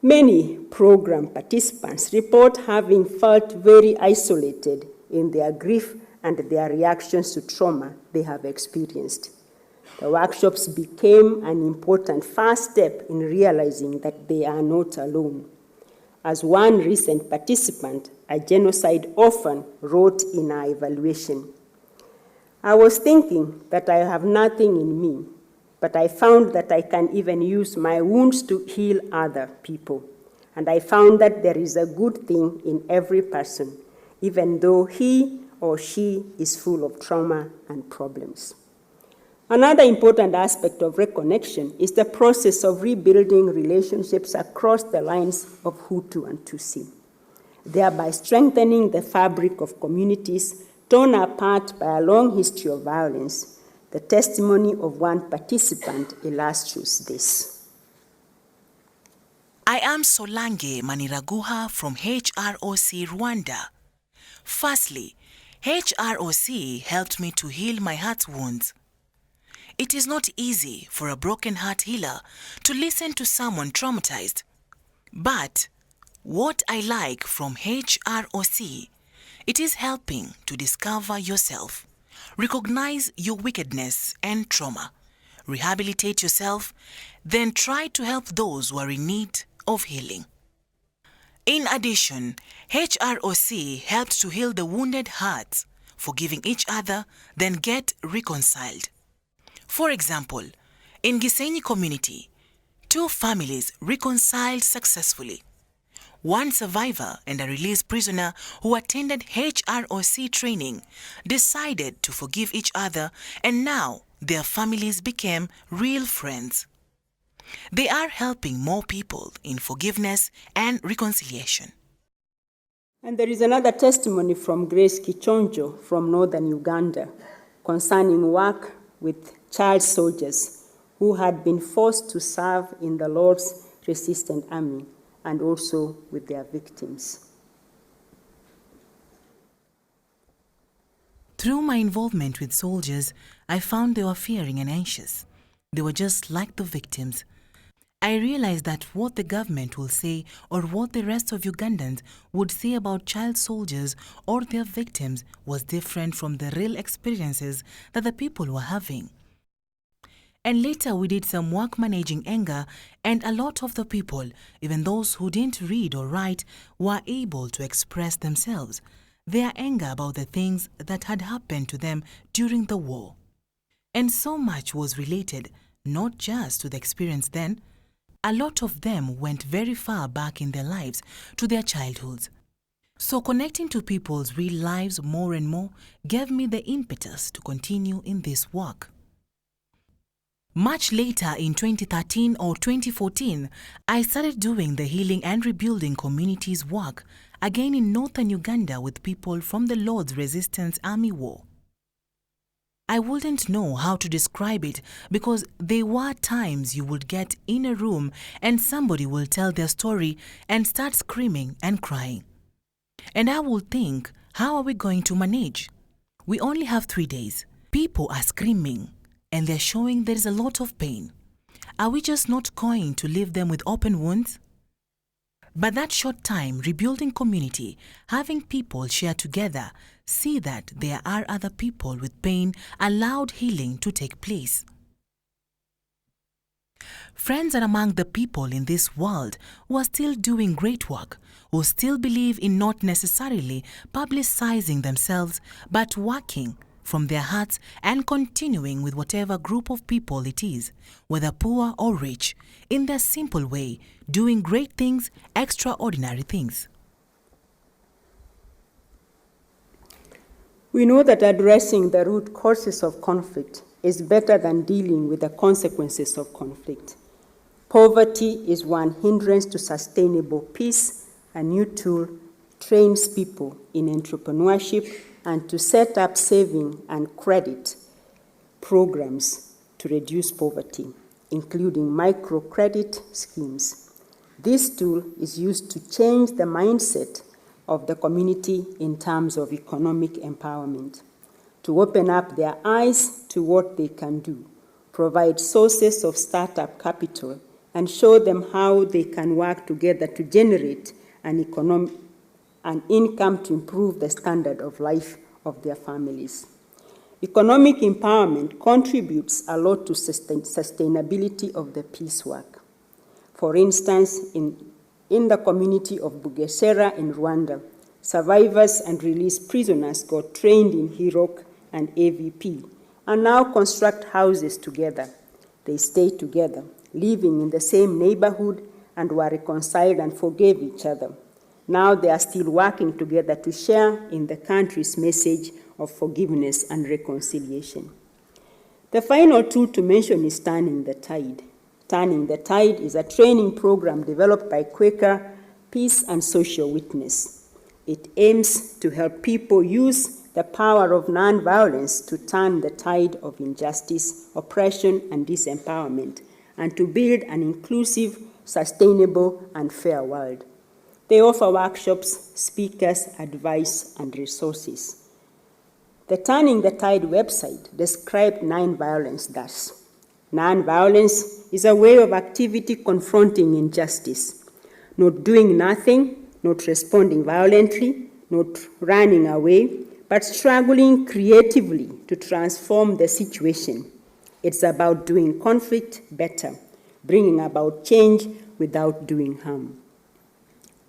Many program participants report having felt very isolated in their grief and their reactions to trauma they have experienced. The workshops became an important first step in realizing that they are not alone. As one recent participant, a genocide orphan, wrote in our evaluation, "I was thinking that I have nothing in me, but I found that I can even use my wounds to heal other people. And I found that there is a good thing in every person, even though he or she is full of trauma and problems." Another important aspect of reconnection is the process of rebuilding relationships across the lines of Hutu and Tutsi, thereby strengthening the fabric of communities torn apart by a long history of violence. The testimony of one participant illustrates this. I am Solange Maniraguha from HROC Rwanda. Firstly, HROC helped me to heal my heart's wounds. It is not easy for a broken heart healer to listen to someone traumatized. But what I like from HROC, it is helping to discover yourself, recognize your wickedness and trauma, rehabilitate yourself, then try to help those who are in need of healing. In addition, HROC helped to heal the wounded hearts forgiving each other, then get reconciled. For example, in Gisenyi community, 2 families reconciled successfully. One survivor and a released prisoner who attended HROC training decided to forgive each other, and now their families became real friends. They are helping more people in forgiveness and reconciliation. And there is another testimony from Grace Kichonjo from northern Uganda concerning work with child soldiers who had been forced to serve in the Lord's resistant army, and also with their victims. Through my involvement with soldiers, I found they were fearing and anxious. They were just like the victims. I realized that what the government will say or what the rest of Ugandans would say about child soldiers or their victims was different from the real experiences that the people were having. And later we did some work managing anger, and a lot of the people, even those who didn't read or write, were able to express themselves, their anger about the things that had happened to them during the war. And so much was related, not just to the experience then. A lot of them went very far back in their lives, to their childhoods. So connecting to people's real lives more and more gave me the impetus to continue in this work. Much later in 2013 or 2014, I started doing the healing and rebuilding communities work, again in northern Uganda with people from the Lord's Resistance Army War. I wouldn't know how to describe it because there were times you would get in a room and somebody will tell their story and start screaming and crying. And I would think, how are we going to manage? We only have 3 days. People are screaming and they're showing there is a lot of pain. Are we just not going to leave them with open wounds? But that short time, rebuilding community, having people share together, see that there are other people with pain, allowed healing to take place. Friends are among the people in this world who are still doing great work, who still believe in not necessarily publicizing themselves, but working from their hearts and continuing with whatever group of people it is, whether poor or rich, in their simple way, doing great things, extraordinary things. We know that addressing the root causes of conflict is better than dealing with the consequences of conflict. Poverty is one hindrance to sustainable peace. A new tool trains people in entrepreneurship and to set up saving and credit programs to reduce poverty, including microcredit schemes. This tool is used to change the mindset of the community in terms of economic empowerment, to open up their eyes to what they can do, provide sources of startup capital, and show them how they can work together to generate an income to improve the standard of life of their families. Economic empowerment contributes a lot to sustainability of the peace work. For instance, in the community of Bugesera in Rwanda, survivors and released prisoners got trained in HIROC and AVP and now construct houses together. They stay together, living in the same neighborhood, and were reconciled and forgave each other. Now they are still working together to share in the country's message of forgiveness and reconciliation. The final tool to mention is Turning the Tide. Turning the Tide is a training program developed by Quaker, Peace and Social Witness. It aims to help people use the power of nonviolence to turn the tide of injustice, oppression, and disempowerment, and to build an inclusive, sustainable, and fair world. They offer workshops, speakers, advice, and resources. The Turning the Tide website described nonviolence thus: nonviolence is a way of activity confronting injustice, not doing nothing, not responding violently, not running away, but struggling creatively to transform the situation. It's about doing conflict better, bringing about change without doing harm.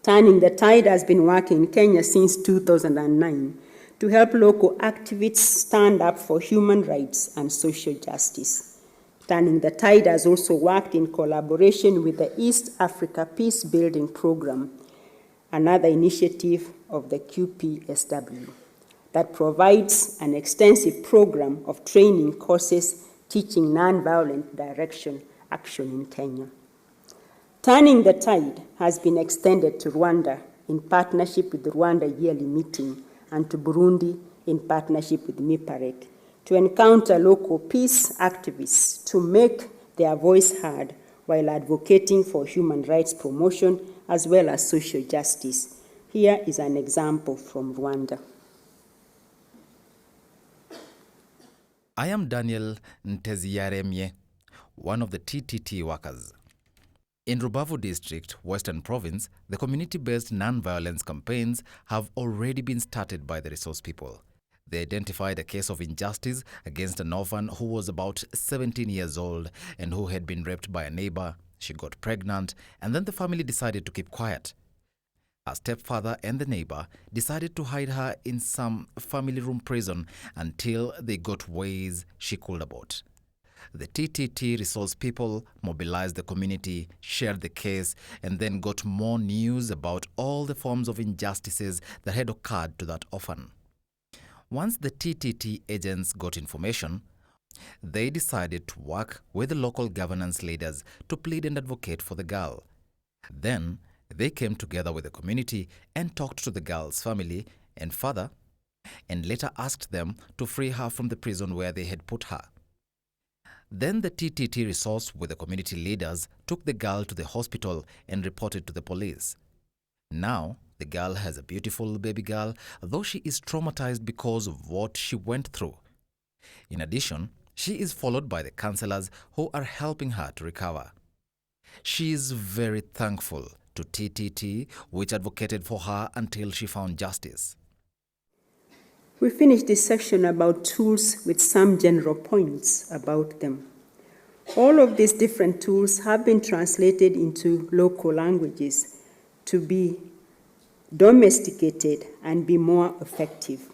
Turning the Tide has been working in Kenya since 2009 to help local activists stand up for human rights and social justice. Turning the Tide has also worked in collaboration with the East Africa Peacebuilding Program, another initiative of the QPSW, that provides an extensive program of training courses teaching nonviolent direction action in Kenya. Turning the Tide has been extended to Rwanda in partnership with the Rwanda Yearly Meeting and to Burundi in partnership with MIPAREC to encounter local peace activists to make their voice heard while advocating for human rights promotion as well as social justice. Here is an example from Rwanda. I am Daniel Nteziyaremye, one of the TTT workers. In Rubavu District, Western Province, the community-based non-violence campaigns have already been started by the resource people. They identified a case of injustice against an orphan who was about 17 years old and who had been raped by a neighbor. She got pregnant, and then the family decided to keep quiet. Her stepfather and the neighbor decided to hide her in some family room prison until they got ways she could abort. The TTT resource people mobilized the community, shared the case, and then got more news about all the forms of injustices that had occurred to that orphan. Once the TTT agents got information, they decided to work with the local governance leaders to plead and advocate for the girl. Then, they came together with the community and talked to the girl's family and father, and later asked them to free her from the prison where they had put her. Then the TTT resource with the community leaders took the girl to the hospital and reported to the police. Now, the girl has a beautiful baby girl, though she is traumatized because of what she went through. In addition, she is followed by the counselors who are helping her to recover. She is very thankful to TTT, which advocated for her until she found justice. We finished this section about tools with some general points about them. All of these different tools have been translated into local languages to be domesticated and be more effective.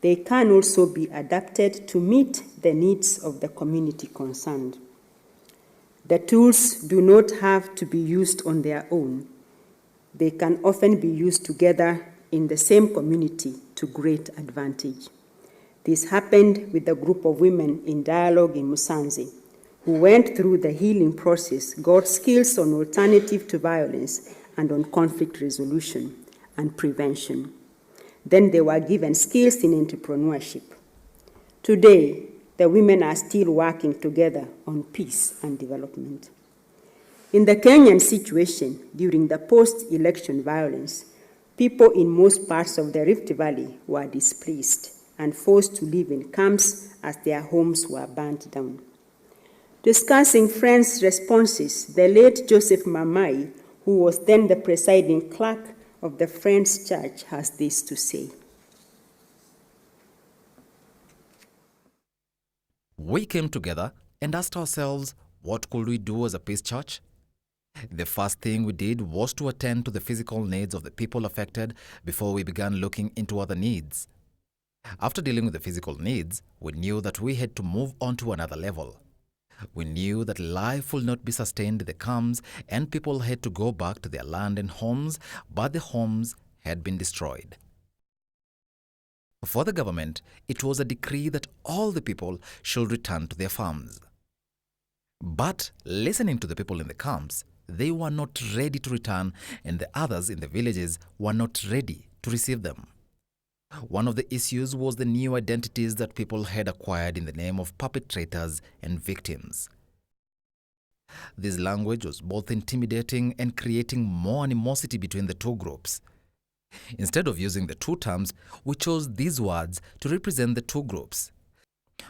They can also be adapted to meet the needs of the community concerned. The tools do not have to be used on their own. They can often be used together in the same community to great advantage. This happened with a group of women in dialogue in Musanze, who went through the healing process, got skills on alternative to violence and on conflict resolution and prevention. Then they were given skills in entrepreneurship. Today, the women are still working together on peace and development. In the Kenyan situation, during the post-election violence, people in most parts of the Rift Valley were displaced and forced to live in camps as their homes were burnt down. Discussing Friends' responses, the late Joseph Mamai, who was then the presiding clerk of the Friends Church, has this to say. We came together and asked ourselves, what could we do as a peace church? The first thing we did was to attend to the physical needs of the people affected before we began looking into other needs. After dealing with the physical needs, we knew that we had to move on to another level. We knew that life will not be sustained in the camps and people had to go back to their land and homes, but the homes had been destroyed. For the government, it was a decree that all the people should return to their farms. But listening to the people in the camps, they were not ready to return, and the others in the villages were not ready to receive them. One of the issues was the new identities that people had acquired in the name of perpetrators and victims. This language was both intimidating and creating more animosity between the two groups. Instead of using the two terms, we chose these words to represent the two groups.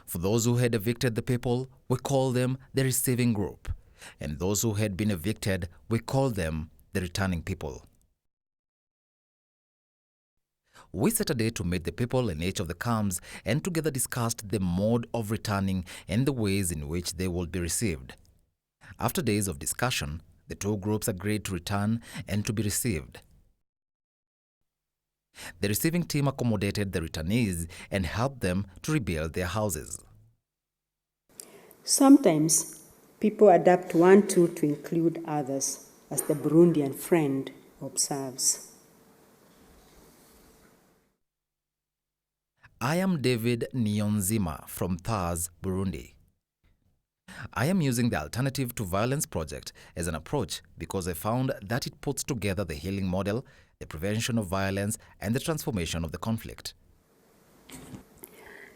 For those who had evicted the people, we call them the receiving group, and those who had been evicted, we call them the returning people. We set a day to meet the people in each of the camps and together discussed the mode of returning and the ways in which they would be received. After days of discussion, the two groups agreed to return and to be received. The receiving team accommodated the returnees and helped them to rebuild their houses. Sometimes people adapt one tool to include others, as the Burundian friend observes. I am David Niyonzima from Thars, Burundi. I am using the Alternative to Violence project as an approach because I found that it puts together the healing model, the prevention of violence, and the transformation of the conflict.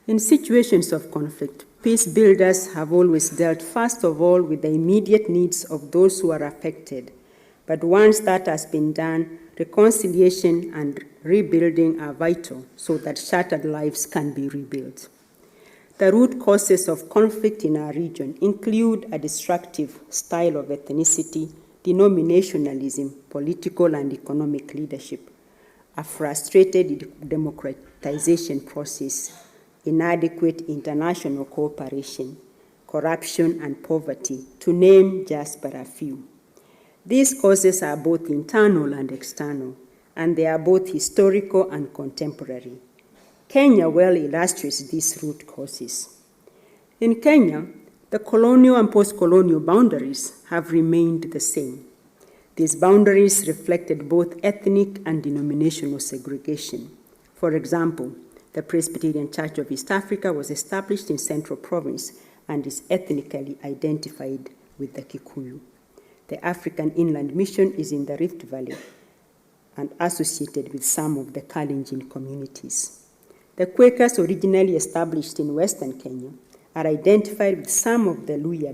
In situations of conflict, peace builders have always dealt first of all with the immediate needs of those who are affected. But once that has been done, reconciliation and rebuilding are vital so that shattered lives can be rebuilt. The root causes of conflict in our region include a destructive style of ethnicity, denominationalism, political and economic leadership, a frustrated democratization process, inadequate international cooperation, corruption and poverty, to name just but a few. These causes are both internal and external, and they are both historical and contemporary. Kenya well illustrates these root causes. In Kenya, the colonial and post-colonial boundaries have remained the same. These boundaries reflected both ethnic and denominational segregation. For example, the Presbyterian Church of East Africa was established in Central Province and is ethnically identified with the Kikuyu. The African Inland Mission is in the Rift Valley and associated with some of the Kalenjin communities. The Quakers, originally established in Western Kenya, are identified with some of the Luhya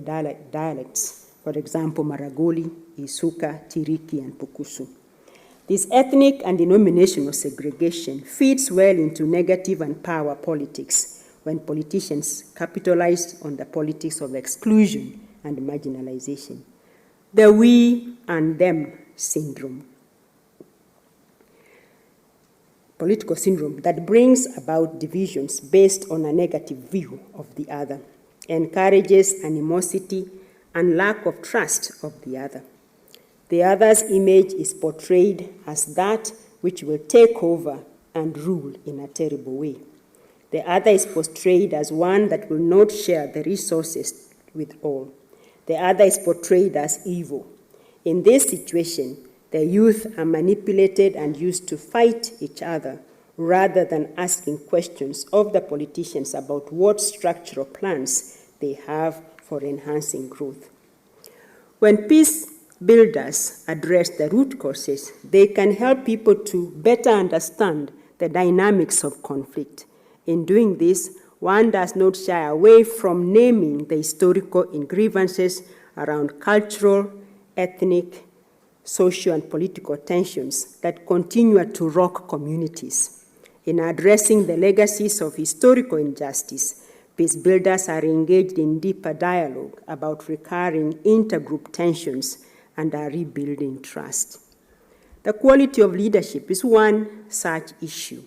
dialects, for example, Maragoli, Isuka, Tiriki, and Pukusu. This ethnic and denominational segregation feeds well into negative and power politics when politicians capitalize on the politics of exclusion and marginalization. The we and them syndrome, political syndrome that brings about divisions based on a negative view of the other, encourages animosity and lack of trust of the other. The other's image is portrayed as that which will take over and rule in a terrible way. The other is portrayed as one that will not share the resources with all. The other is portrayed as evil. In this situation, the youth are manipulated and used to fight each other rather than asking questions of the politicians about what structural plans they have for enhancing growth. When peace builders address the root causes, they can help people to better understand the dynamics of conflict. In doing this, one does not shy away from naming the historical grievances around cultural, ethnic, social, and political tensions that continue to rock communities. In addressing the legacies of historical injustice, peace builders are engaged in deeper dialogue about recurring intergroup tensions and are rebuilding trust. The quality of leadership is one such issue.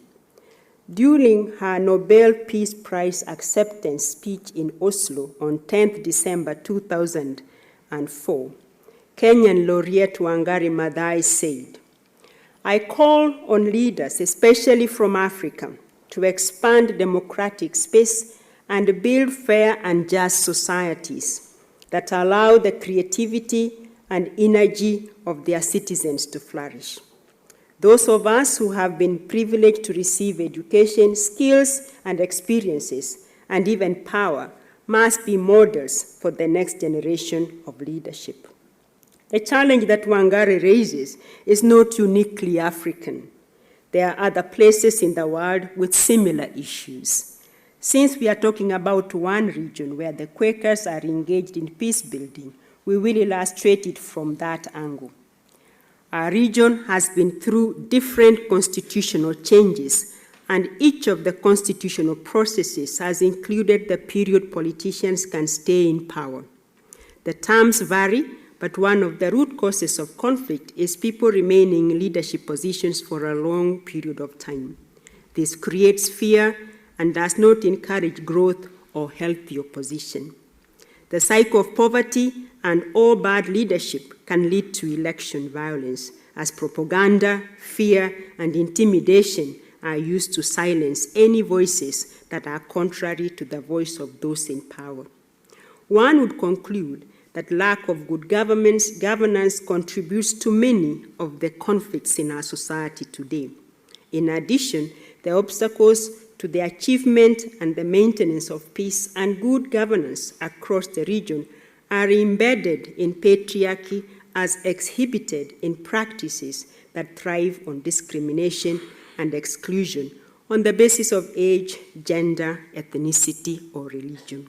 During her Nobel Peace Prize acceptance speech in Oslo on 10th December 2004, Kenyan laureate Wangari Maathai said, "I call on leaders, especially from Africa, to expand democratic space and build fair and just societies that allow the creativity and energy of their citizens to flourish. Those of us who have been privileged to receive education, skills, and experiences, and even power, must be models for the next generation of leadership." The challenge that Wangari raises is not uniquely African. There are other places in the world with similar issues. Since we are talking about one region where the Quakers are engaged in peace building, we will illustrate it from that angle. Our region has been through different constitutional changes, and each of the constitutional processes has included the period politicians can stay in power. The terms vary, but one of the root causes of conflict is people remaining in leadership positions for a long period of time. This creates fear and does not encourage growth or healthy opposition. The cycle of poverty and all bad leadership can lead to election violence, as propaganda, fear, and intimidation are used to silence any voices that are contrary to the voice of those in power. One would conclude that lack of good governance contributes to many of the conflicts in our society today. In addition, the obstacles to the achievement and the maintenance of peace and good governance across the region are embedded in patriarchy as exhibited in practices that thrive on discrimination and exclusion on the basis of age, gender, ethnicity, or religion.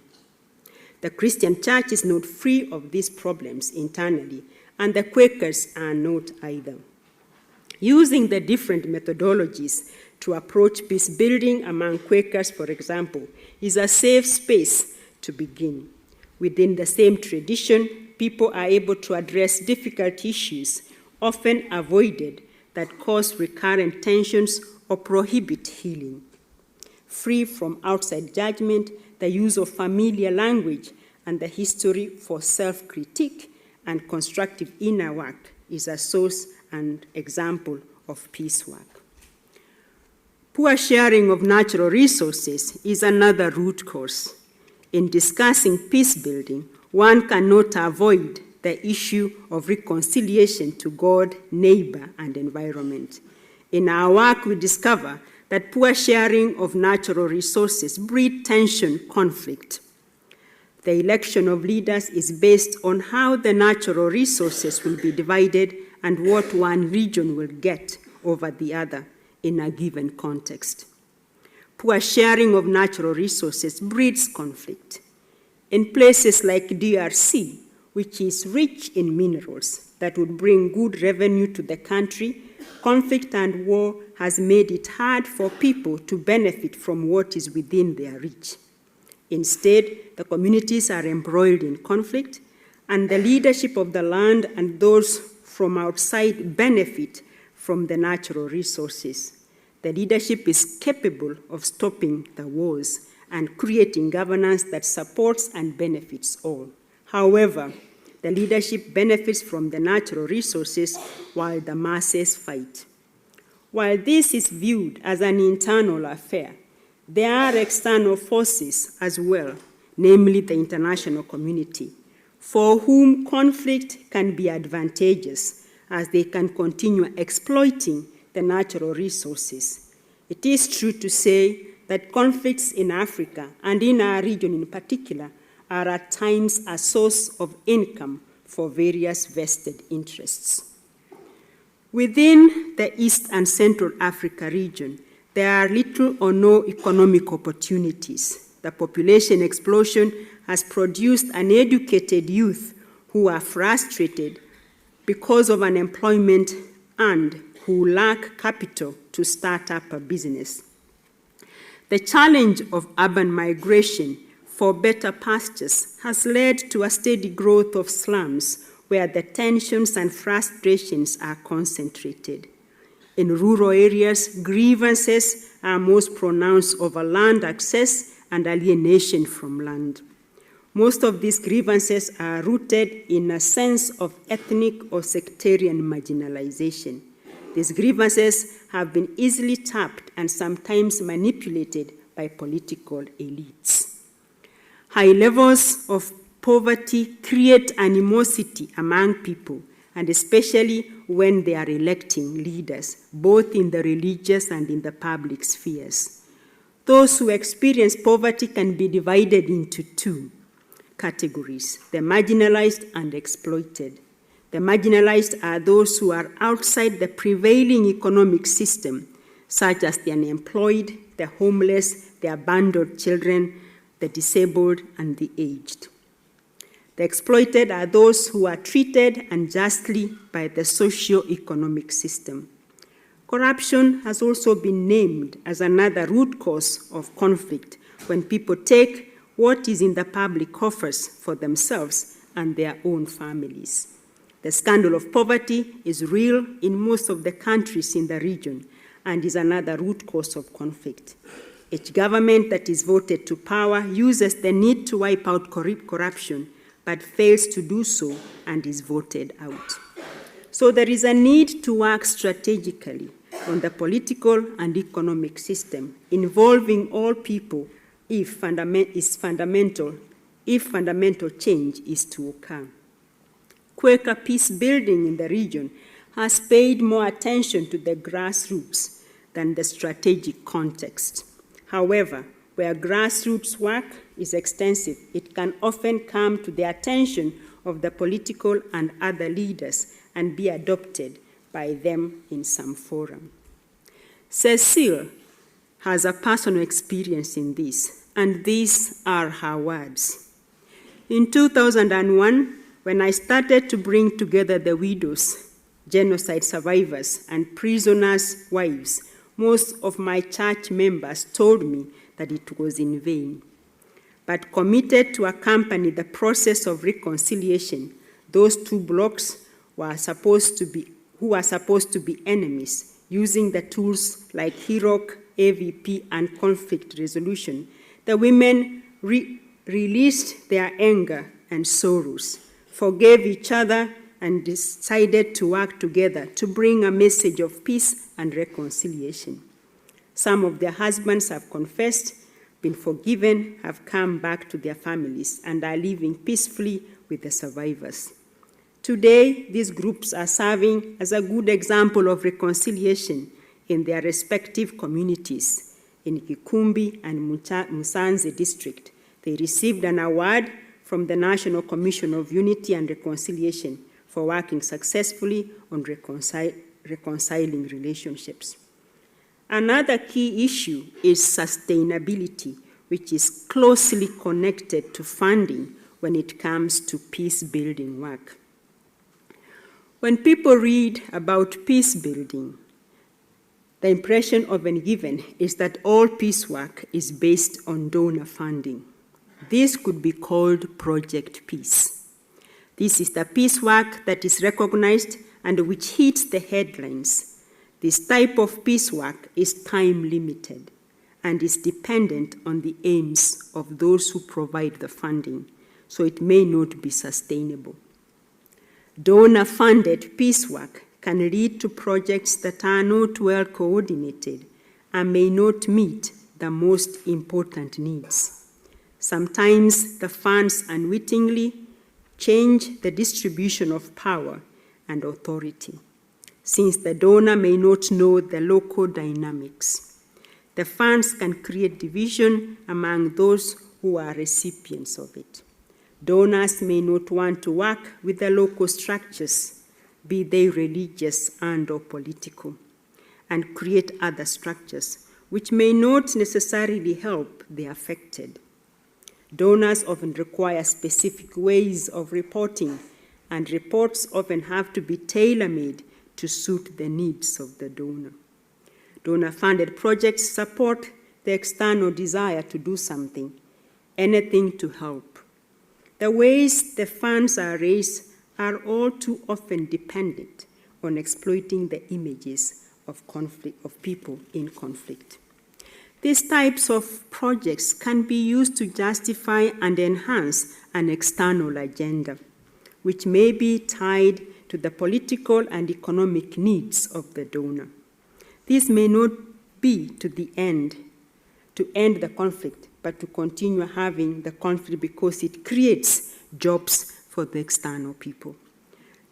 The Christian Church is not free of these problems internally, and the Quakers are not either. Using the different methodologies to approach peace building among Quakers, for example, is a safe space to begin. Within the same tradition, people are able to address difficult issues, often avoided, that cause recurrent tensions or prohibit healing. Free from outside judgment, the use of familiar language and the history for self-critique and constructive inner work is a source and example of peace work. Poor sharing of natural resources is another root cause. In discussing peace building, one cannot avoid the issue of reconciliation to God, neighbor, and environment. In our work, we discover that poor sharing of natural resources breeds tension, conflict. The election of leaders is based on how the natural resources will be divided and what one region will get over the other in a given context. Poor sharing of natural resources breeds conflict. In places like DRC, which is rich in minerals that would bring good revenue to the country, conflict and war has made it hard for people to benefit from what is within their reach. Instead, the communities are embroiled in conflict, and the leadership of the land and those from outside benefit from the natural resources. The leadership is capable of stopping the wars and creating governance that supports and benefits all. However, the leadership benefits from the natural resources while the masses fight. While this is viewed as an internal affair, there are external forces as well, namely the international community, for whom conflict can be advantageous as they can continue exploiting the natural resources. It is true to say that conflicts in Africa and in our region in particular are at times a source of income for various vested interests. Within the East and Central Africa region, there are little or no economic opportunities. The population explosion has produced uneducated youth who are frustrated because of unemployment and who lack capital to start up a business. The challenge of urban migration for better pastures has led to a steady growth of slums where the tensions and frustrations are concentrated. In rural areas, grievances are most pronounced over land access and alienation from land. Most of these grievances are rooted in a sense of ethnic or sectarian marginalization. These grievances have been easily tapped and sometimes manipulated by political elites. High levels of poverty create animosity among people, and especially when they are electing leaders, both in the religious and in the public spheres. Those who experience poverty can be divided into two categories: the marginalized and exploited. The marginalized are those who are outside the prevailing economic system, such as the unemployed, the homeless, the abandoned children, the disabled, and the aged. The exploited are those who are treated unjustly by the socio-economic system. Corruption has also been named as another root cause of conflict when people take what is in the public coffers for themselves and their own families. The scandal of poverty is real in most of the countries in the region and is another root cause of conflict. Each government that is voted to power uses the need to wipe out corruption, but fails to do so and is voted out. So there is a need to work strategically on the political and economic system involving all people if fundamental change is to occur. Quaker peace building in the region has paid more attention to the grassroots than the strategic context. However, where grassroots work is extensive, it can often come to the attention of the political and other leaders and be adopted by them in some forum. Cecile has a personal experience in this, and these are her words. In 2001, when I started to bring together the widows, genocide survivors, and prisoners' wives, most of my church members told me that it was in vain. But committed to accompany the process of reconciliation, those two blocs who were supposed to be enemies, using the tools like HIROC, AVP, and conflict resolution, the women released their anger and sorrows, forgave each other, and decided to work together to bring a message of peace and reconciliation. Some of their husbands have confessed, been forgiven, have come back to their families, and are living peacefully with the survivors. Today, these groups are serving as a good example of reconciliation in their respective communities. In Kikumbi and Musanze district, they received an award from the National Commission of Unity and Reconciliation for working successfully on reconciling relationships. Another key issue is sustainability, which is closely connected to funding when it comes to peace-building work. When people read about peace building, the impression often given is that all peace work is based on donor funding. This could be called Project Peace. This is the peace work that is recognized and which hits the headlines. This type of peace work is time-limited and is dependent on the aims of those who provide the funding, so it may not be sustainable. Donor-funded peace work can lead to projects that are not well coordinated and may not meet the most important needs. Sometimes the funds unwittingly change the distribution of power and authority, since the donor may not know the local dynamics. The funds can create division among those who are recipients of it. Donors may not want to work with the local structures, be they religious and/or political, and create other structures which may not necessarily help the affected. Donors often require specific ways of reporting, and reports often have to be tailor-made to suit the needs of the donor. Donor-funded projects support the external desire to do something, anything to help. The ways the funds are raised are all too often dependent on exploiting the images of conflict, of people in conflict. These types of projects can be used to justify and enhance an external agenda, which may be tied to the political and economic needs of the donor. This may not be to end the conflict, but to continue having the conflict because it creates jobs for the external people.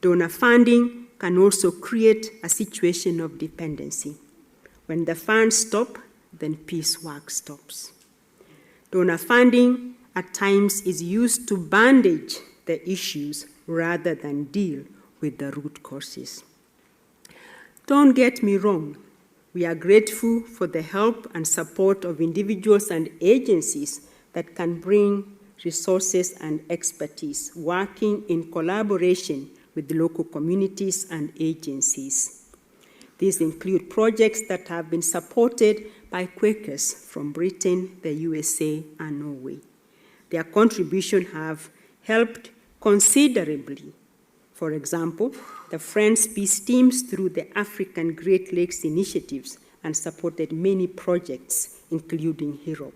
Donor funding can also create a situation of dependency. When the funds stop, then peace work stops. Donor funding at times is used to bandage the issues rather than deal with the root causes. Don't get me wrong, we are grateful for the help and support of individuals and agencies that can bring resources and expertise, working in collaboration with local communities and agencies. These include projects that have been supported by Quakers from Britain, the USA, and Norway. Their contribution have helped considerably. For example, the Friends Peace Teams through the African Great Lakes initiatives and supported many projects, including HIROC.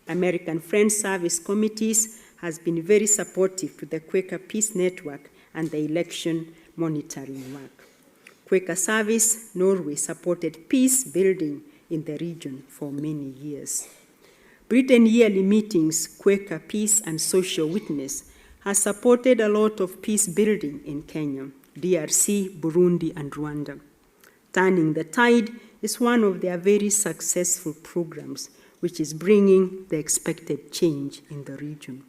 American Friends Service Committees has been very supportive to the Quaker Peace Network and the election monitoring work. Quaker Service Norway supported peace building in the region for many years. Britain Yearly Meetings, Quaker Peace and Social Witness has supported a lot of peace building in Kenya, DRC, Burundi, and Rwanda. Turning the Tide is one of their very successful programs, which is bringing the expected change in the region.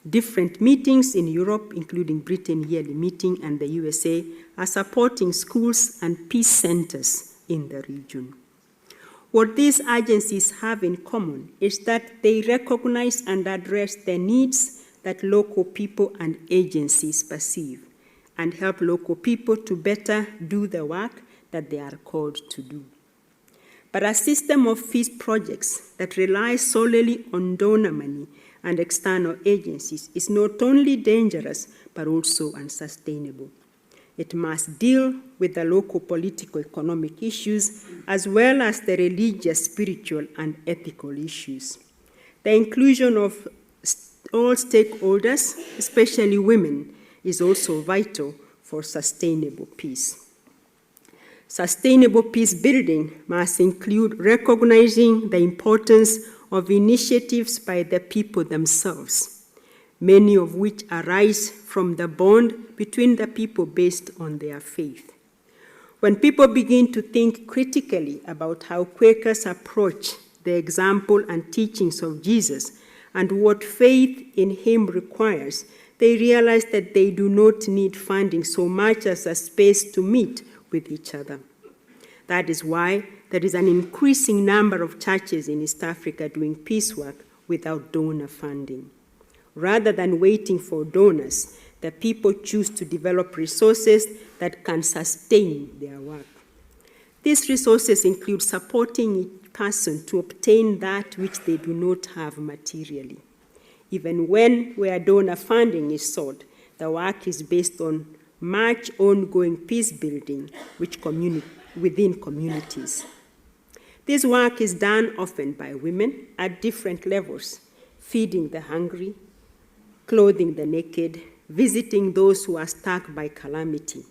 Different meetings in Europe, including Britain Yearly Meeting and the USA, are supporting schools and peace centers in the region. What these agencies have in common is that they recognize and address the needs that local people and agencies perceive and help local people to better do the work that they are called to do. But a system of peace projects that relies solely on donor money and external agencies is not only dangerous, but also unsustainable. It must deal with the local political economic issues, as well as the religious, spiritual, and ethical issues. The inclusion of all stakeholders, especially women, is also vital for sustainable peace. Sustainable peace building must include recognizing the importance of initiatives by the people themselves, many of which arise from the bond between the people based on their faith. When people begin to think critically about how Quakers approach the example and teachings of Jesus and what faith in him requires, they realize that they do not need funding so much as a space to meet with each other. That is why there is an increasing number of churches in East Africa doing peace work without donor funding. Rather than waiting for donors, the people choose to develop resources that can sustain their work. These resources include supporting each person to obtain that which they do not have materially. Even where donor funding is sought, the work is based on much ongoing peace building within communities. This work is done often by women at different levels, feeding the hungry, clothing the naked, visiting those who are struck by calamity.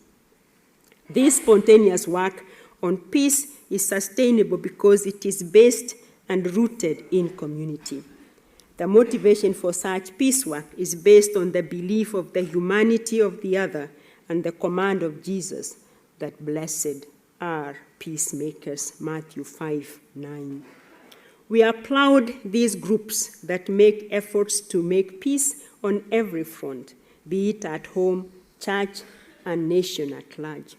This spontaneous work on peace is sustainable because it is based and rooted in community. The motivation for such peace work is based on the belief of the humanity of the other and the command of Jesus that blessed are peacemakers, Matthew 5:9. We applaud these groups that make efforts to make peace on every front, be it at home, church, and nation at large.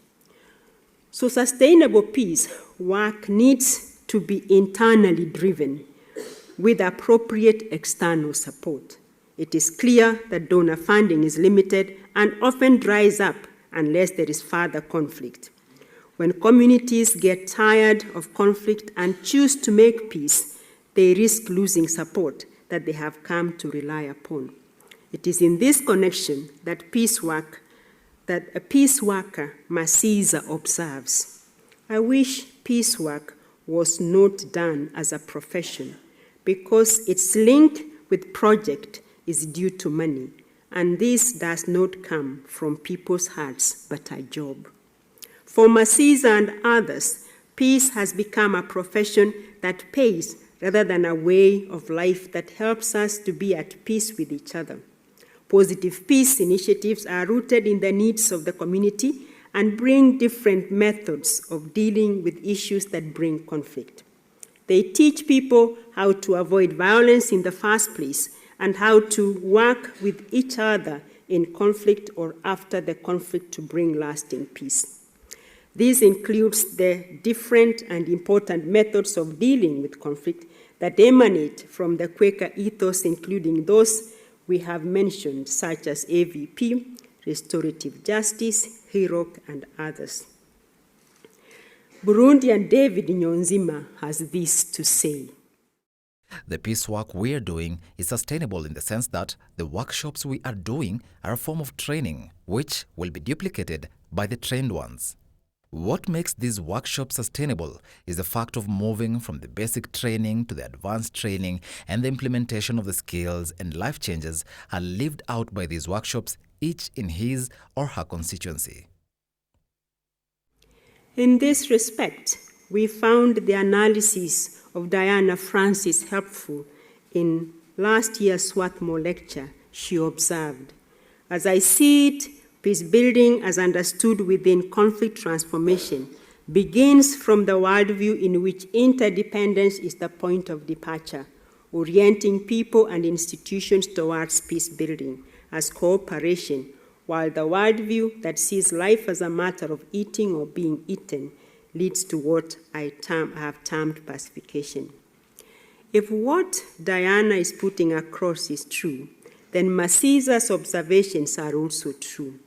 So sustainable peace work needs to be internally driven with appropriate external support. It is clear that donor funding is limited and often dries up unless there is further conflict. When communities get tired of conflict and choose to make peace, they risk losing support that they have come to rely upon. It is in this connection that a peace worker, Masisa, observes. I wish peace work was not done as a profession because its link with project is due to money, and this does not come from people's hearts but a job. For Masisa and others, peace has become a profession that pays rather than a way of life that helps us to be at peace with each other. Positive peace initiatives are rooted in the needs of the community and bring different methods of dealing with issues that bring conflict. They teach people how to avoid violence in the first place and how to work with each other in conflict or after the conflict to bring lasting peace. This includes the different and important methods of dealing with conflict that emanate from the Quaker ethos, including those we have mentioned, such as AVP, restorative justice, HIROC, and others. Burundian David Nyonzima has this to say. The peace work we are doing is sustainable in the sense that the workshops we are doing are a form of training, which will be duplicated by the trained ones. What makes these workshops sustainable is the fact of moving from the basic training to the advanced training, and the implementation of the skills and life changes are lived out by these workshops each in his or her constituency. In this respect, we found the analysis of Diana Francis helpful in last year's Swarthmore lecture. She observed, "As I see it, peacebuilding as understood within conflict transformation begins from the worldview in which interdependence is the point of departure, orienting people and institutions towards peacebuilding as cooperation, while the worldview that sees life as a matter of eating or being eaten leads to what I have termed pacification." If what Diana is putting across is true, then Masiza's observations are also true.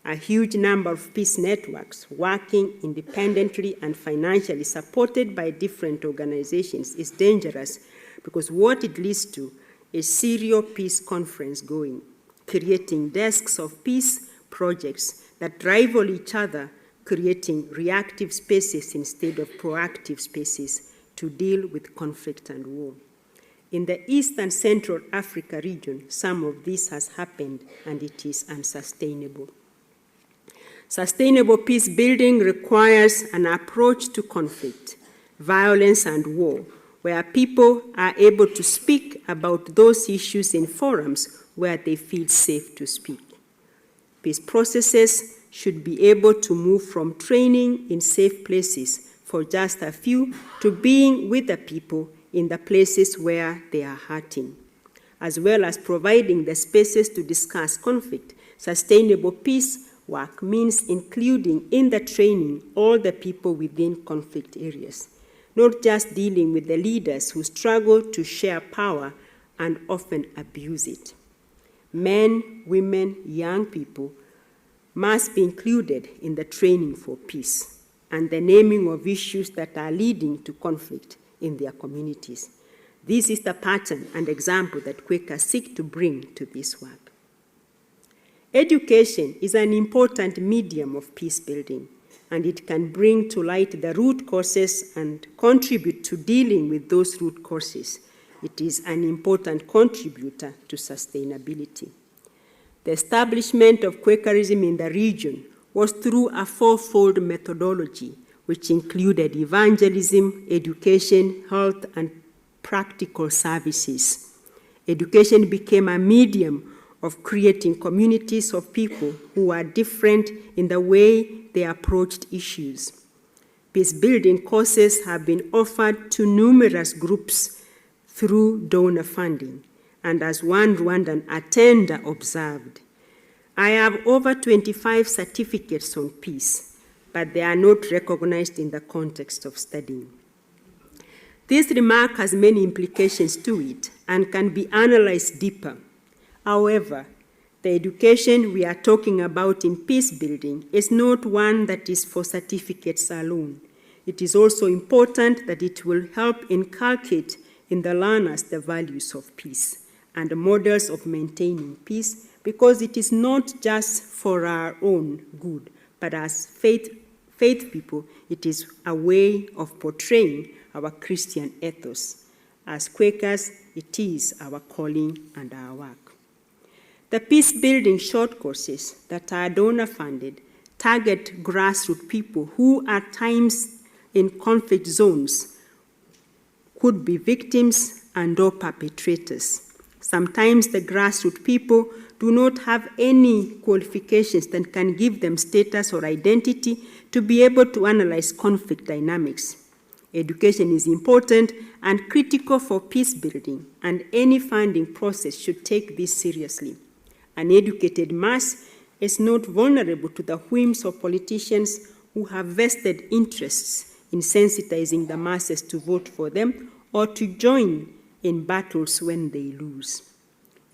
A huge number of peace networks working independently and financially supported by different organizations is dangerous because what it leads to is serial peace conference going, creating desks of peace projects that rival each other, creating reactive spaces instead of proactive spaces to deal with conflict and war. In the East and Central Africa region, some of this has happened and it is unsustainable. Sustainable peace building requires an approach to conflict, violence, and war, where people are able to speak about those issues in forums where they feel safe to speak. Peace processes should be able to move from training in safe places for just a few to being with the people in the places where they are hurting, as well as providing the spaces to discuss conflict. Sustainable peace work means including in the training all the people within conflict areas, not just dealing with the leaders who struggle to share power and often abuse it. Men, women, young people must be included in the training for peace and the naming of issues that are leading to conflict in their communities. This is the pattern and example that Quakers seek to bring to this work. Education is an important medium of peace building, and it can bring to light the root causes and contribute to dealing with those root causes. It is an important contributor to sustainability. The establishment of Quakerism in the region was through a fourfold methodology, which included evangelism, education, health, and practical services. Education became a medium of creating communities of people who are different in the way they approached issues. Peace-building courses have been offered to numerous groups through donor funding, and as one Rwandan attender observed, "I have over 25 certificates on peace, but they are not recognized in the context of studying." This remark has many implications to it and can be analyzed deeper. However, the education we are talking about in peace building is not one that is for certificates alone. It is also important that it will help inculcate in the learners the values of peace and the models of maintaining peace, because it is not just for our own good, but as faith people, it is a way of portraying our Christian ethos. As Quakers, it is our calling and our work. The peace-building short courses that are donor-funded target grassroots people who at times in conflict zones could be victims and/or perpetrators. Sometimes the grassroots people do not have any qualifications that can give them status or identity to be able to analyze conflict dynamics. Education is important and critical for peace building, and any funding process should take this seriously. An educated mass is not vulnerable to the whims of politicians who have vested interests in sensitizing the masses to vote for them or to join in battles when they lose.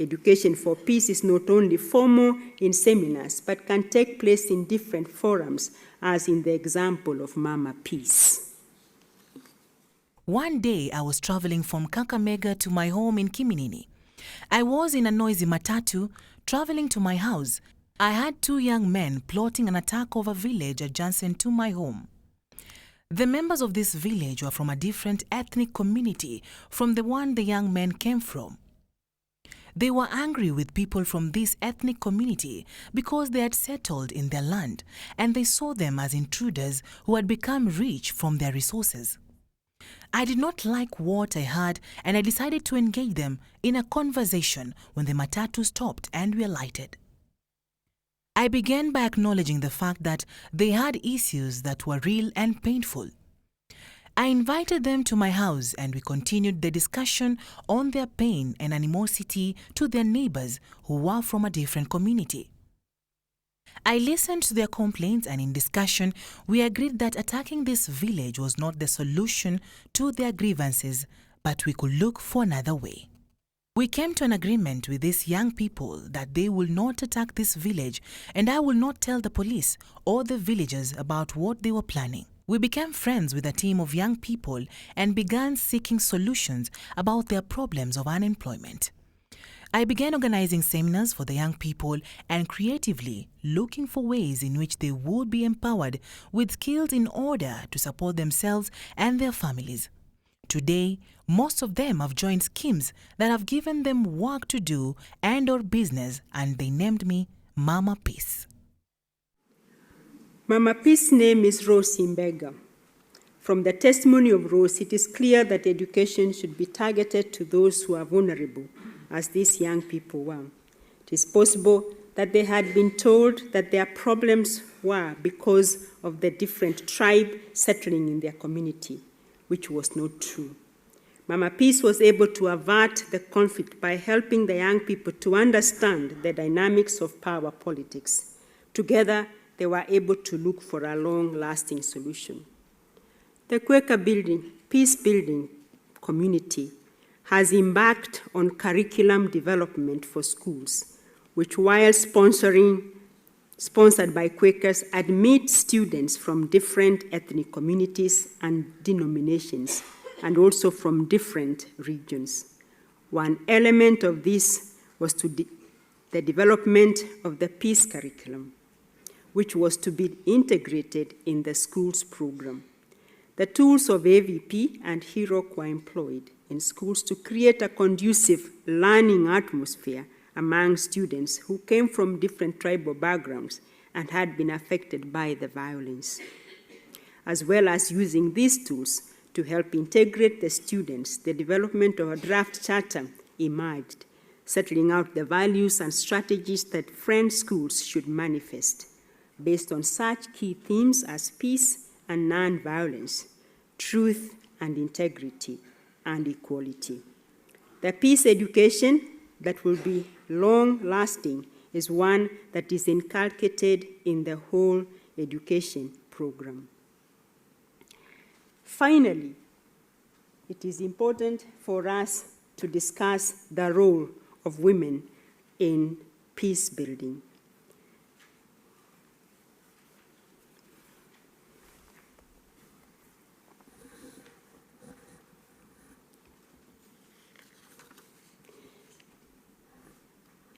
Education for peace is not only formal in seminars, but can take place in different forums, as in the example of Mama Peace. One day, I was traveling from Kakamega to my home in Kiminini. I was in a noisy matatu traveling to my house. I had two young men plotting an attack of a village adjacent to my home. The members of this village were from a different ethnic community from the one the young men came from. They were angry with people from this ethnic community because they had settled in their land and they saw them as intruders who had become rich from their resources. I did not like what I heard and I decided to engage them in a conversation when the matatu stopped and we alighted. I began by acknowledging the fact that they had issues that were real and painful. I invited them to my house and we continued the discussion on their pain and animosity to their neighbors who were from a different community. I listened to their complaints and in discussion, we agreed that attacking this village was not the solution to their grievances, but we could look for another way. We came to an agreement with these young people that they will not attack this village and I will not tell the police or the villagers about what they were planning. We became friends with a team of young people and began seeking solutions about their problems of unemployment. I began organizing seminars for the young people and creatively looking for ways in which they would be empowered with skills in order to support themselves and their families. Today, most of them have joined schemes that have given them work to do and/or business, and they named me Mama Peace. Mama Peace's name is Rose Imbega. From the testimony of Rose, it is clear that education should be targeted to those who are vulnerable, as these young people were. It is possible that they had been told that their problems were because of the different tribe settling in their community, which was not true. Mama Peace was able to avert the conflict by helping the young people to understand the dynamics of power politics. Together, they were able to look for a long-lasting solution. The Quaker peace-building community has embarked on curriculum development for schools, which, while sponsored by Quakers, admit students from different ethnic communities and denominations, and also from different regions. One element of this was the development of the peace curriculum, which was to be integrated in the school's program. The tools of AVP and HEROC were employed in schools to create a conducive learning atmosphere among students who came from different tribal backgrounds and had been affected by the violence. As well as using these tools to help integrate the students, the development of a draft charter emerged, settling out the values and strategies that Friends schools should manifest, based on such key themes as peace and non-violence, truth and integrity, and equality. The peace education that will be long-lasting is one that is inculcated in the whole education program. Finally, it is important for us to discuss the role of women in peace building.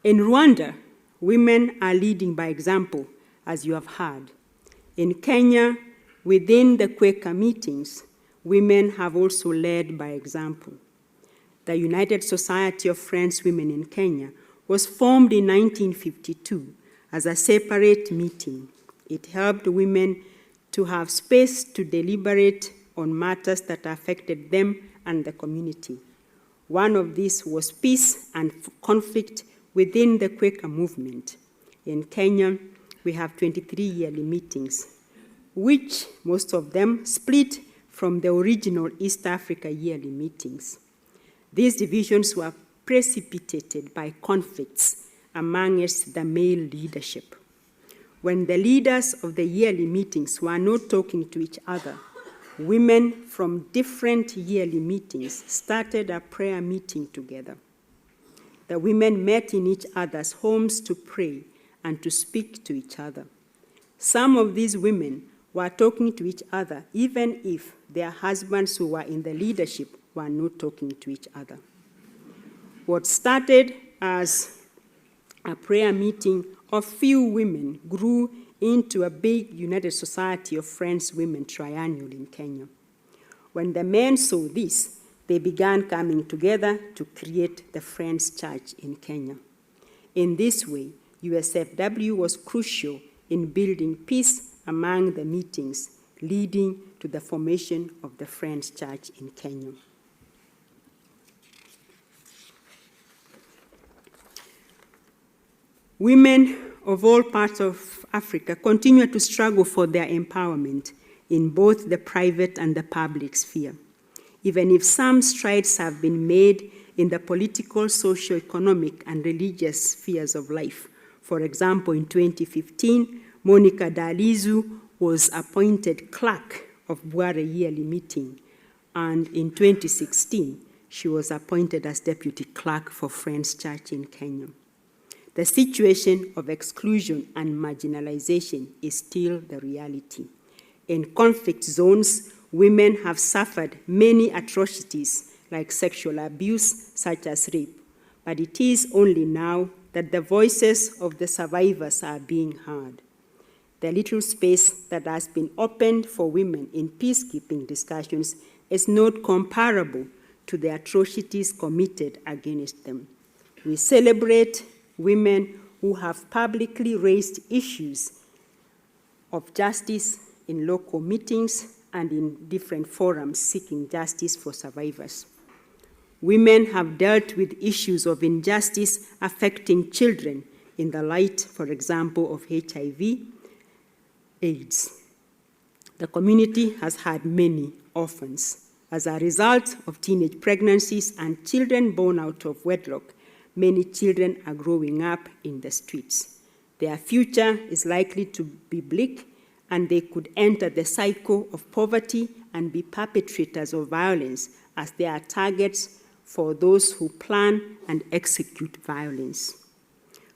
In Rwanda, women are leading by example, as you have heard. In Kenya, within the Quaker meetings, women have also led by example. The United Society of Friends Women in Kenya was formed in 1952 as a separate meeting. It helped women to have space to deliberate on matters that affected them and the community. One of these was peace and conflict within the Quaker movement. In Kenya, we have 23 yearly meetings, which most of them split from the original East Africa yearly meetings. These divisions were precipitated by conflicts amongst the male leadership. When the leaders of the yearly meetings were not talking to each other, women from different yearly meetings started a prayer meeting together. The women met in each other's homes to pray and to speak to each other. Some of these women were talking to each other, even if their husbands who were in the leadership were not talking to each other. What started as a prayer meeting of few women grew into a big United Society of Friends Women triannual in Kenya. When the men saw this, they began coming together to create the Friends Church in Kenya. In this way, USFW was crucial in building peace among the meetings, leading to the formation of the Friends Church in Kenya. Women of all parts of Africa continue to struggle for their empowerment in both the private and the public sphere. Even if some strides have been made in the political, socio-economic, and religious spheres of life. For example, in 2015, Monica Dalizu was appointed clerk of Bware yearly meeting, and in 2016, she was appointed as deputy clerk for Friends Church in Kenya. The situation of exclusion and marginalization is still the reality. In conflict zones, women have suffered many atrocities like sexual abuse, such as rape, but it is only now that the voices of the survivors are being heard. The little space that has been opened for women in peacekeeping discussions is not comparable to the atrocities committed against them. We celebrate women who have publicly raised issues of justice in local meetings and in different forums seeking justice for survivors. Women have dealt with issues of injustice affecting children in the light, for example, of HIV, AIDS. The community has had many orphans. As a result of teenage pregnancies and children born out of wedlock, many children are growing up in the streets. Their future is likely to be bleak, and they could enter the cycle of poverty and be perpetrators of violence, as they are targets for those who plan and execute violence.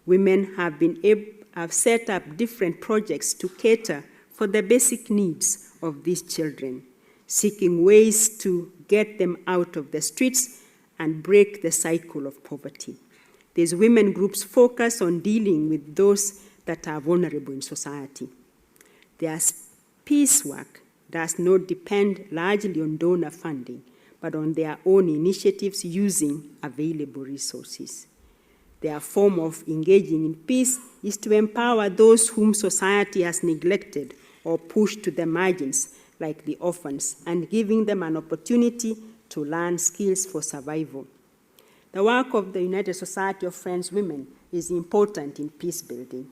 Women have set up different projects to cater for the basic needs of these children, seeking ways to get them out of the streets and break the cycle of poverty. These women groups focus on dealing with those that are vulnerable in society. Their peace work does not depend largely on donor funding, but on their own initiatives using available resources. Their form of engaging in peace is to empower those whom society has neglected or pushed to the margins, like the orphans, and giving them an opportunity to learn skills for survival. The work of the United Society of Friends Women is important in peace building.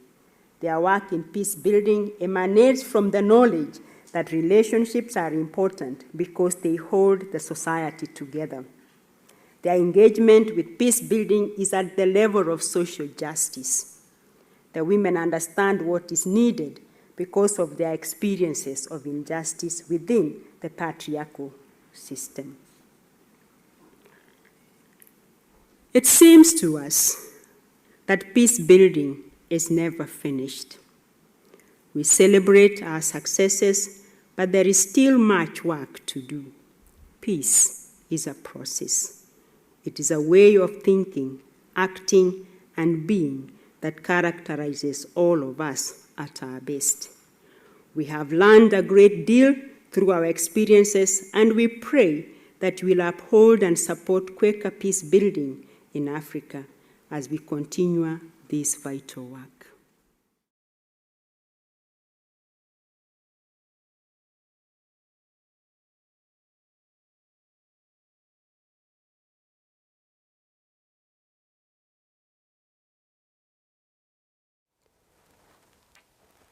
Their work in peace building emanates from the knowledge that relationships are important because they hold the society together. Their engagement with peace building is at the level of social justice. The women understand what is needed because of their experiences of injustice within the patriarchal system. It seems to us that peace building is never finished. We celebrate our successes, but there is still much work to do. Peace is a process. It is a way of thinking, acting, and being that characterizes all of us at our best. We have learned a great deal through our experiences, and we pray that we'll uphold and support Quaker peace building in Africa as we continue this vital work.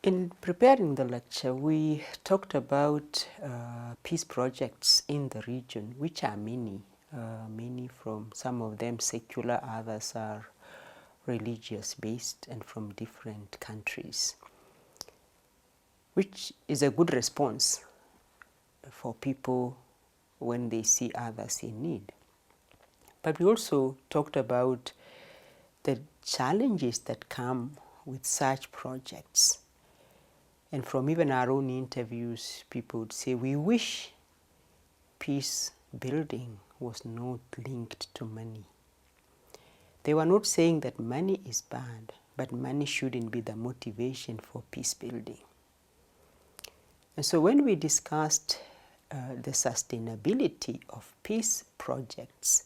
In preparing the lecture, we talked about peace projects in the region, which are many from some of them secular, others are religious based and from different countries, which is a good response for people when they see others in need. But we also talked about the challenges that come with such projects. And from even our own interviews, people would say, we wish peace building was not linked to money. They were not saying that money is bad, but money shouldn't be the motivation for peace building. And so when we discussed the sustainability of peace projects.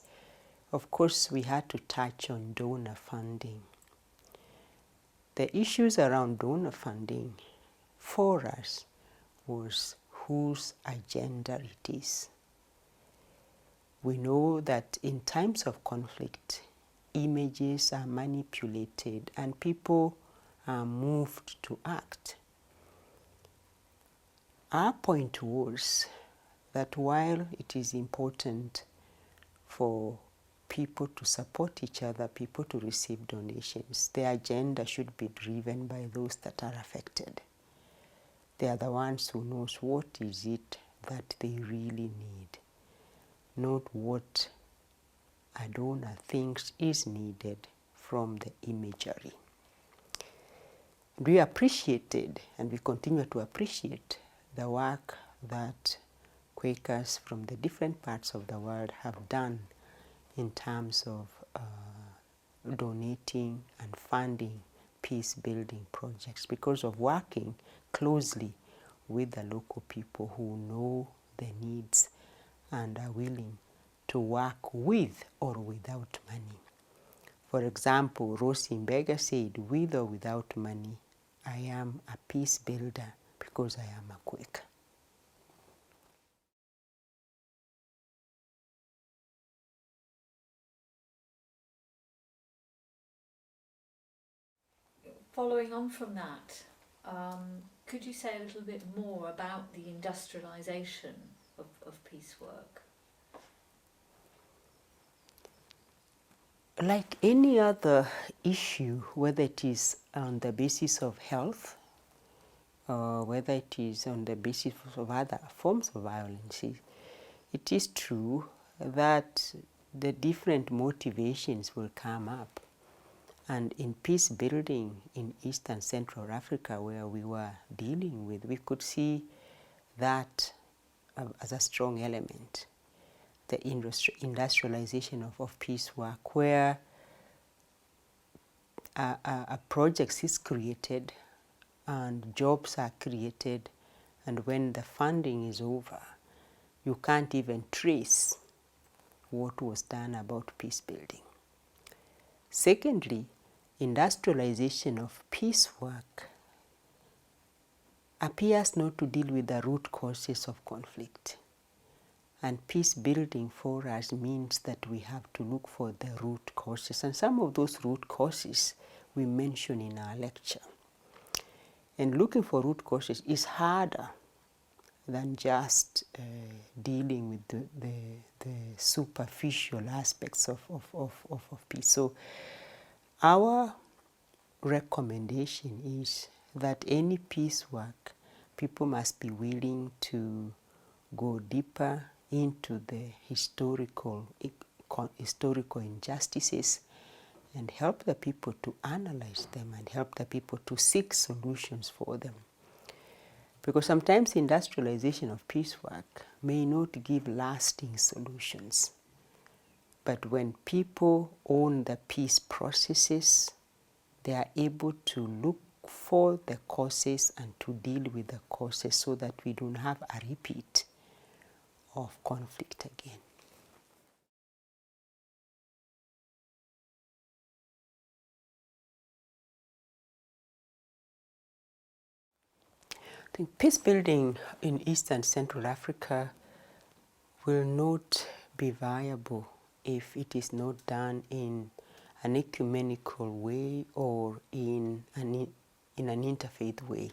Of course, we had to touch on donor funding. The issues around donor funding for us was whose agenda it is. We know that in times of conflict, images are manipulated and people are moved to act. Our point was that while it is important for people to support each other, people to receive donations, the agenda should be driven by those that are affected. They are the ones who knows what is it that they really need, not what a donor thinks is needed from the imagery. We appreciated, and we continue to appreciate, the work that Quakers from the different parts of the world have done in terms of donating and funding peace-building projects, because of working closely with the local people who know the needs and are willing to work with or without money. For example, Rosie Mbega said, with or without money, I am a peace builder because I am a Quaker. Following on from that, could you say a little bit more about the industrialisation of peace work? Like any other issue, whether it is on the basis of health, or whether it is on the basis of other forms of violence, it is true that the different motivations will come up. And in peace building in East and Central Africa, where we were dealing with, we could see that as a strong element. The industrialization of peace work, where a project is created and jobs are created, and when the funding is over, you can't even trace what was done about peace building. Secondly, industrialization of peace work appears not to deal with the root causes of conflict. And peace building for us means that we have to look for the root causes. And some of those root causes we mention in our lecture. And looking for root causes is harder than just dealing with the superficial aspects of peace. So our recommendation is that any peace work, people must be willing to go deeper into the historical injustices and help the people to analyze them and help the people to seek solutions for them. Because sometimes industrialization of peace work may not give lasting solutions. But when people own the peace processes, they are able to look for the causes and to deal with the causes so that we don't have a repeat of conflict again. I think peace building in East and Central Africa will not be viable if it is not done in an ecumenical way or in an interfaith way.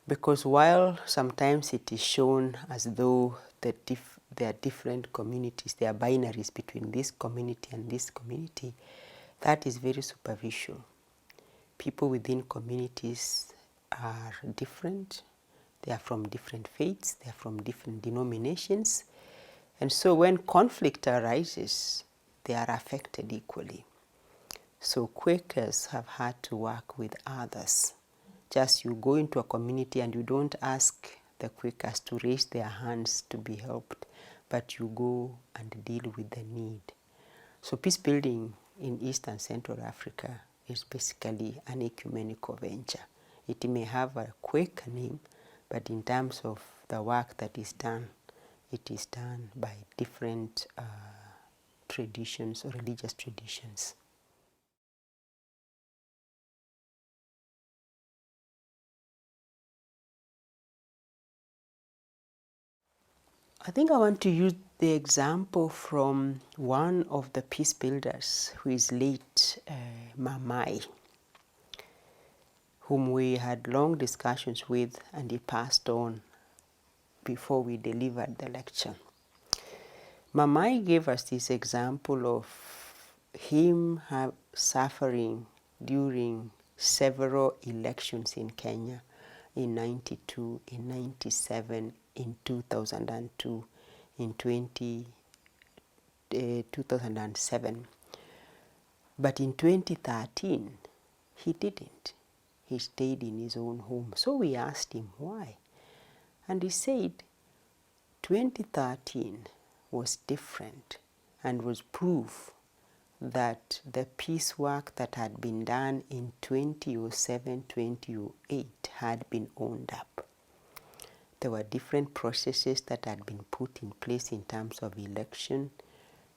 Because while sometimes it is shown as though there are different communities, there are binaries between this community and this community, that is very superficial. People within communities are different. They are from different faiths. They are from different denominations. And so when conflict arises, they are affected equally. So Quakers have had to work with others. Just you go into a community and you don't ask the Quakers to raise their hands to be helped, but you go and deal with the need. So peace building in East and Central Africa is basically an ecumenical venture. It may have a Quaker name, but in terms of the work that is done, it is done by different traditions or religious traditions. I think I want to use the example from one of the peace builders who is late, Mamai, whom we had long discussions with, and he passed on before we delivered the lecture. Mamai gave us this example of him suffering during several elections in Kenya in 92, in 97, in 2002, in 2007. But in 2013, he didn't. He stayed in his own home. So we asked him why. And he said 2013 was different and was proof that the peace work that had been done in 2007, 2008 had been owned up. There were different processes that had been put in place in terms of election,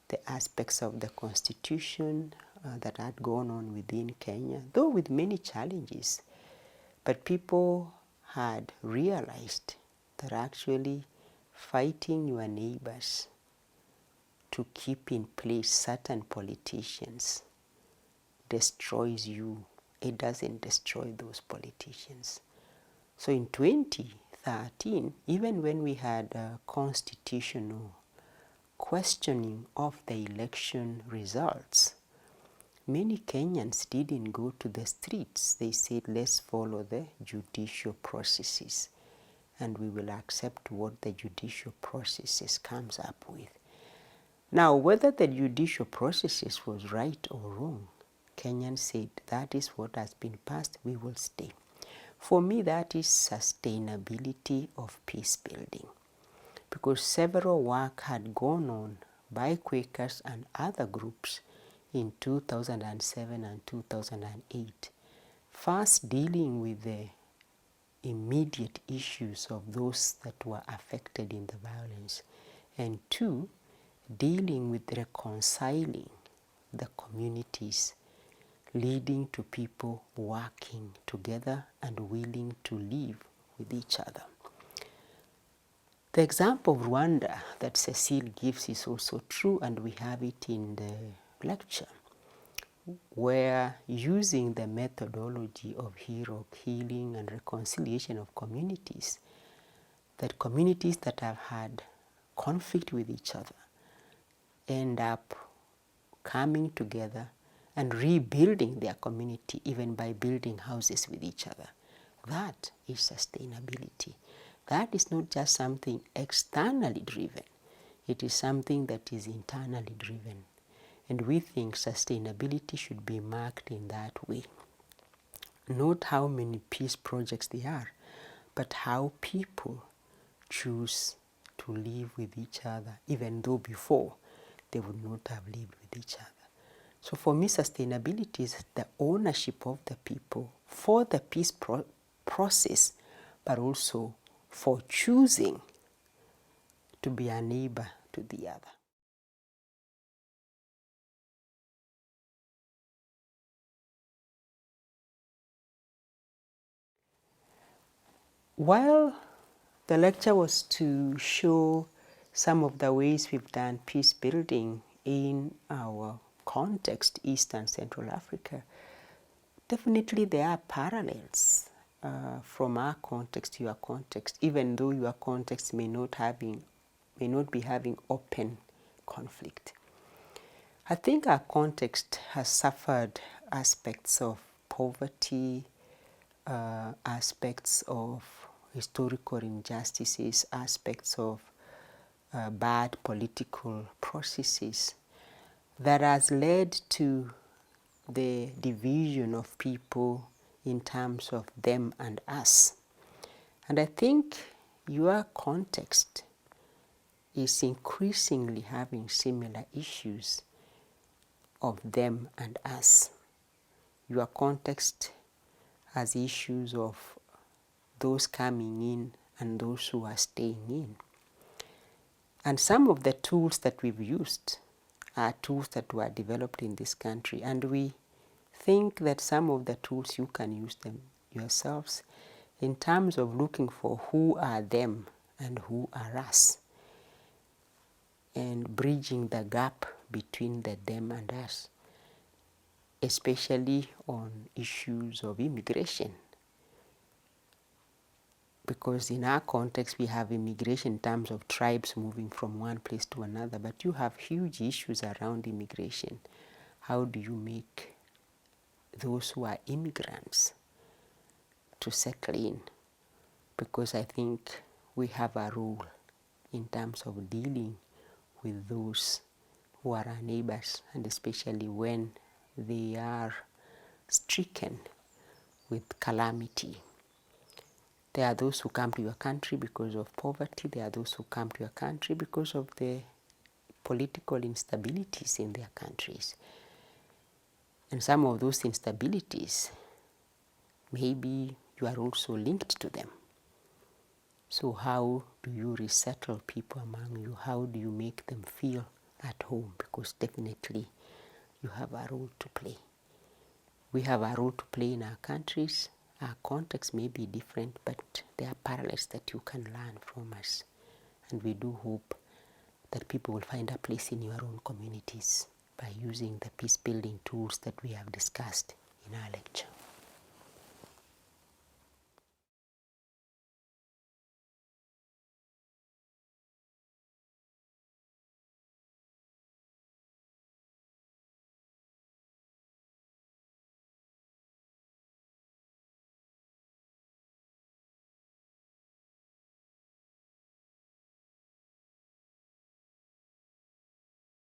the aspects of the constitution that had gone on within Kenya, though with many challenges. But people had realized that actually fighting your neighbors to keep in place certain politicians destroys you. It doesn't destroy those politicians. So in 2013, even when we had a constitutional questioning of the election results, many Kenyans didn't go to the streets. They said, let's follow the judicial processes and we will accept what the judicial processes comes up with. Now, whether the judicial processes was right or wrong, Kenyans said, that is what has been passed, we will stay. For me, that is sustainability of peace building, because several work had gone on by Quakers and other groups in 2007 and 2008, first dealing with the immediate issues of those that were affected in the violence, and two, dealing with reconciling the communities, leading to people working together and willing to live with each other. The example of Rwanda that Cecile gives is also true, and we have it in the lecture, where using the methodology of healing and reconciliation of communities, that communities that have had conflict with each other end up coming together and rebuilding their community, even by building houses with each other. That is sustainability. That is not just something externally driven. It is something that is internally driven. And we think sustainability should be marked in that way. Not how many peace projects there are, but how people choose to live with each other, even though before they would not have lived with each other. So for me, sustainability is the ownership of the people for the peace process, but also for choosing to be a neighbor to the other. While the lecture was to show some of the ways we've done peace building in our context, East and Central Africa, definitely there are parallels from our context to your context, even though your context may not be having open conflict. I think our context has suffered aspects of poverty, aspects of historical injustices, aspects of bad political processes that has led to the division of people in terms of them and us. And I think your context is increasingly having similar issues of them and us. Your context has issues of those coming in and those who are staying in. And some of the tools that we've used are tools that were developed in this country, and we think that some of the tools you can use them yourselves in terms of looking for who are them and who are us, and bridging the gap between the them and us, especially on issues of immigration. Because in our context, we have immigration in terms of tribes moving from one place to another, but you have huge issues around immigration. How do you make those who are immigrants to settle in? Because I think we have a role in terms of dealing with those who are our neighbors, and especially when they are stricken with calamity. There are those who come to your country because of poverty. There are those who come to your country because of the political instabilities in their countries. And some of those instabilities, maybe you are also linked to them. So how do you resettle people among you? How do you make them feel at home? Because definitely you have a role to play. We have a role to play in our countries. Our context may be different, but there are parallels that you can learn from us. And we do hope that people will find a place in your own communities by using the peace building tools that we have discussed in our lecture.